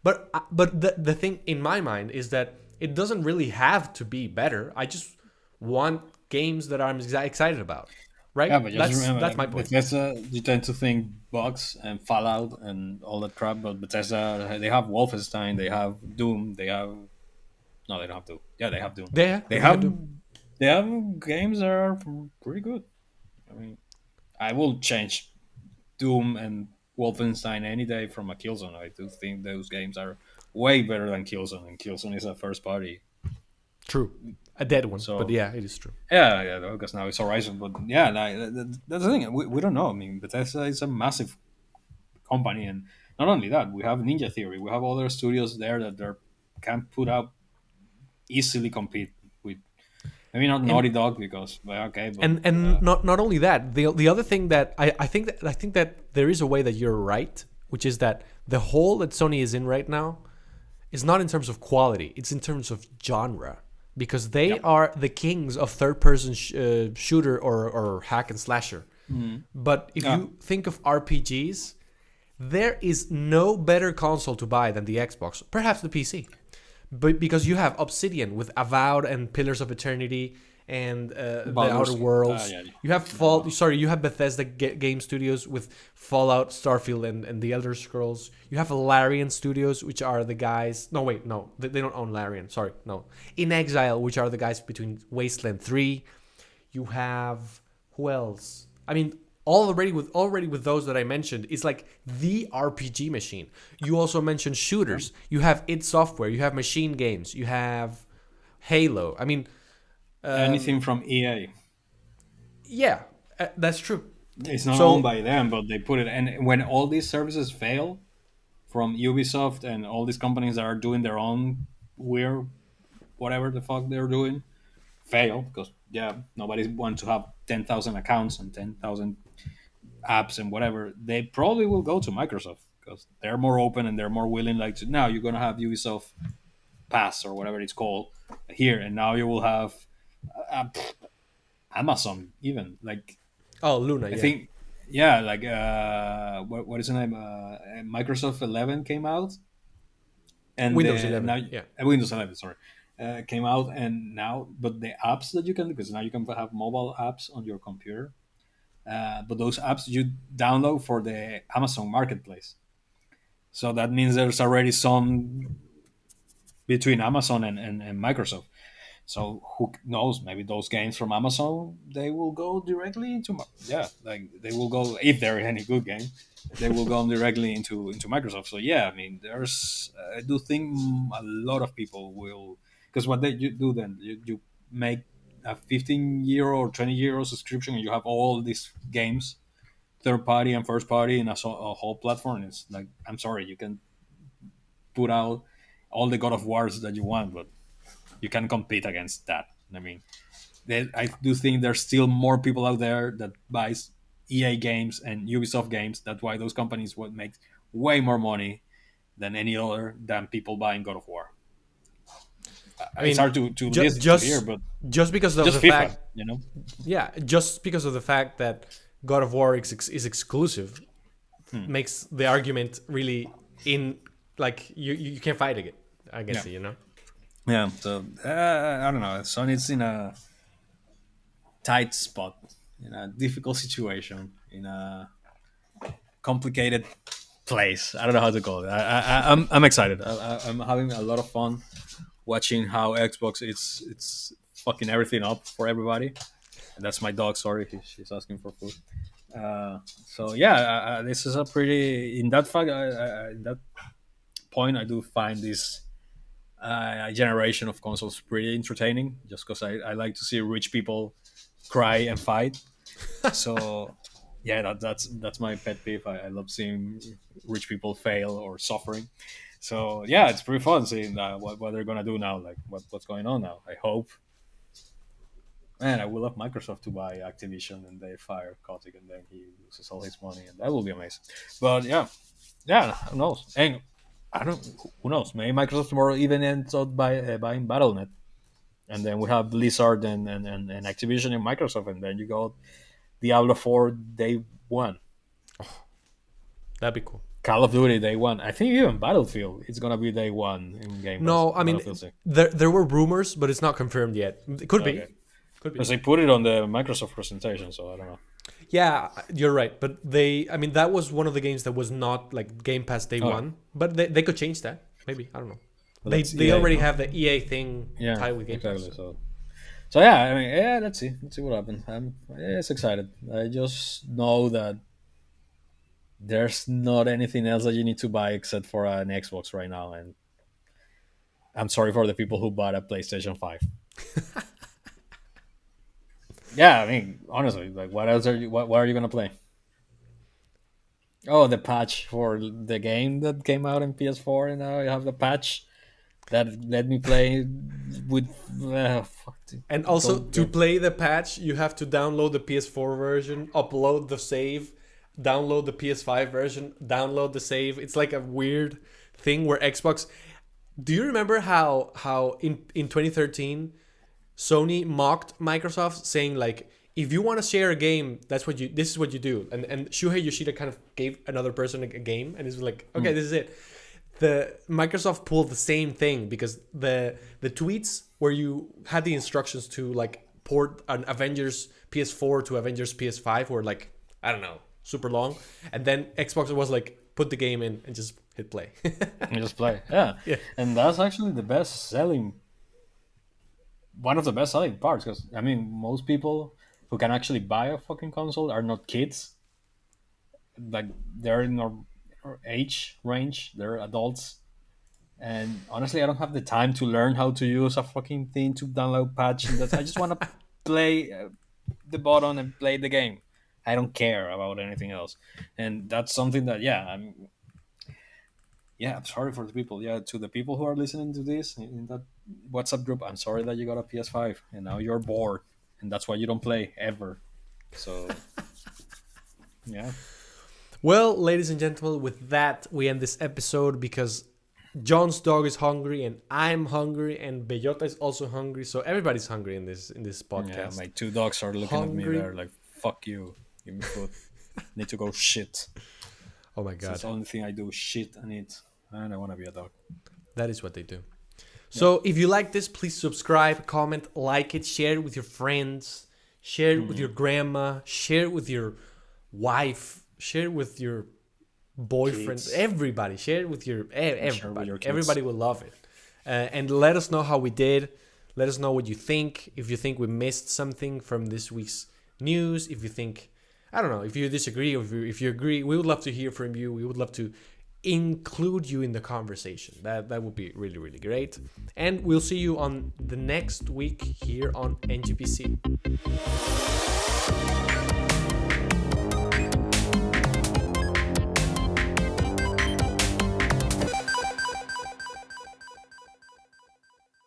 But the thing in my mind is that it doesn't really have to be better. I just want games that I'm excited about, Yeah, right? but just That's remember, that's my like, point. Bethesda, you tend to think bugs and Fallout and all that crap, but Bethesda, they have Wolfenstein, they have Doom, they have no, they don't have Doom. Yeah, they have Doom. Yeah, They they have have to. they have games that are pretty good. I mean, I will change Doom and Wolfenstein any day from a Killzone. I do think those games are way better than Killzone, and Killzone is a first party. True, a dead one, but So yeah, it is true. yeah, because now it's Horizon. But yeah, that's the thing. We don't know. I mean, Bethesda is a massive company, and not only that, we have Ninja Theory. We have other studios there that they can put out easily compete with. Maybe not And Naughty Dog because well, okay, but and not only that, the other thing that I think that there is a way that you're right, which is that the hole that Sony is in right now is not in terms of quality, it's in terms of genre, because they yep. are the kings of third person shooter or hack and slasher. Mm. But if Yeah, you think of RPGs, there is no better console to buy than the Xbox, perhaps the PC. But because you have Obsidian with Avowed and Pillars of Eternity and the Outer Baldur's Worlds. yeah, You have no, You have Bethesda Game Studios with Fallout, Starfield, and the Elder Scrolls. You have Larian Studios, which are the guys. No, wait, no, they don't own Larian. Sorry, no. In Exile, which are the guys between Wasteland 3. You have who else? I mean, already with those that I mentioned, it's like the RPG machine. You also mentioned shooters. You have id Software. You have Machine Games. You have Halo. I mean, anything from EA. yeah, that's true. It's not owned So by them, but they put it. And when all these services fail, from Ubisoft and all these companies that are doing their own weird whatever the fuck they're doing, fail because yeah, nobody's want to have 10,000 accounts and 10,000 apps and whatever. They probably will go to Microsoft because they're more open and they're more willing. Like now you're gonna have Ubisoft Pass or whatever it's called here, and now you will have uh, Amazon even like oh, Luna, I yeah, think, yeah, like what is the name? Microsoft 11 came out, and Windows then 11, now yeah. Windows 11, sorry, came out, and now, but the apps that you can, because now you can have mobile apps on your computer, but those apps you download for the Amazon Marketplace. So that means there's already some between Amazon and Microsoft. So who knows? Maybe those games from Amazon they will go directly into like they will go if there are any good game, they will go directly into Microsoft. So yeah, I mean, there's I do think a lot of people will, because what they you do then you make a 15 euro or 20 euro subscription and you have all these games, third party and first party, in a whole platform. It's like, I'm sorry, you can put out all the God of Wars that you want, but you can compete against that. I mean, I do think there's still more people out there that buys EA games and Ubisoft games. That's why those companies would make way more money than any other than people buying God of War. I It's mean, hard to ju- listen to hear, but just because of just the FIFA, fact, you know. yeah, just because of the fact that God of War is exclusive Hmm. makes the argument really in like you can't fight against Yeah, it, you know. yeah. So I don't know. Sony's in a tight spot, in a difficult situation, in a complicated place. I don't know how to call it. I'm excited. I'm having a lot of fun watching how Xbox it's fucking everything up for everybody. And that's my dog. Sorry, she's asking for food. So yeah, this is a pretty in that fact. In that point, I do find this generation of consoles pretty entertaining. Just because I like to see rich people cry and fight. So yeah, that's my pet peeve. I love seeing rich people fail or suffering. So yeah, it's pretty fun seeing what they're gonna do now, like what's going on now. I hope, man, I would love Microsoft to buy Activision and they fire Kotick and then he loses all his money, and that will be amazing. But yeah, yeah, who knows? And I don't, who knows? Maybe Microsoft tomorrow even ends up buying BattleNet, and then we have Blizzard and Activision and Microsoft, and then you got Diablo 4 day one. That'd be cool. Call of Duty day one. I think even Battlefield it's gonna be day one in Game Pass. No, I mean Battlefield 6. there were rumors, but it's not confirmed yet. It could be, Okay. could be. Because they put it on the Microsoft presentation, so I don't know. Yeah, you're right. But I mean, that was one of the games that was not like Game Pass day Oh, one. But they could change that. Maybe, I don't know. well, They that's they EA, already no? have the EA thing Yeah, tied with Game exactly. Pass. So yeah, I mean, yeah, let's see what happens. I'm it's excited. I just know that there's not anything else that you need to buy except for an Xbox right now, and I'm sorry for the people who bought a PlayStation 5. Yeah, I mean, honestly, like, what else are you? What are you gonna play? Oh, the patch for the game that came out in PS4, and now you have the patch that let me play with. Fuck, And also don't to get. play the patch, you have to download the PS4 version, upload the save, download the PS5 version, download the save. It's like a weird thing where Xbox. Do you remember how in 2013 Sony mocked Microsoft saying like, if you want to share a game, this is what you do. And Shuhei Yoshida kind of gave another person a game and it's like, okay, this is it. The Microsoft pulled the same thing because the tweets where you had the instructions to like port an Avengers PS4 to Avengers PS5 were like, I don't know, super long. And then Xbox was like, put the game in and just hit play. You just play, yeah. Yeah. And that's actually the best selling, one of the best selling parts, because I mean, most people who can actually buy a fucking console are not kids. Like, they're in our age range, they're adults. And honestly, I don't have the time to learn how to use a fucking thing to download patch. And I just want to play the button and play the game. I don't care about anything else. And that's something that, yeah, I'm sorry for the people. Yeah, to the people who are listening to this in that WhatsApp group, I'm sorry that you got a PS5 and now you're bored, and that's why you don't play ever. So yeah, Well, ladies and gentlemen, with that, we end this episode because John's dog is hungry and I'm hungry and Bellota is also hungry. So everybody's hungry in this yeah. podcast. My two dogs are looking at me. Hungry. They're like, "Fuck you, give me food. Need to go shit." Oh my It's god, the only thing I do: shit and eat. And I want to be a dog. that is what they do. So if you like this, please subscribe, comment, like it, share it with your friends, share it with your grandma, share it with your wife, share it with your boyfriend, Kids. everybody. Share it with your everybody. Share with your kids. Everybody will love it. And let us know how we did. Let us know what you think. If you think we missed something from this week's news, if you think, I don't know, if you disagree or if you agree, we would love to hear from you. We would love to include you in the conversation. That would be really, really great. And we'll see you on the next week here on NGPC.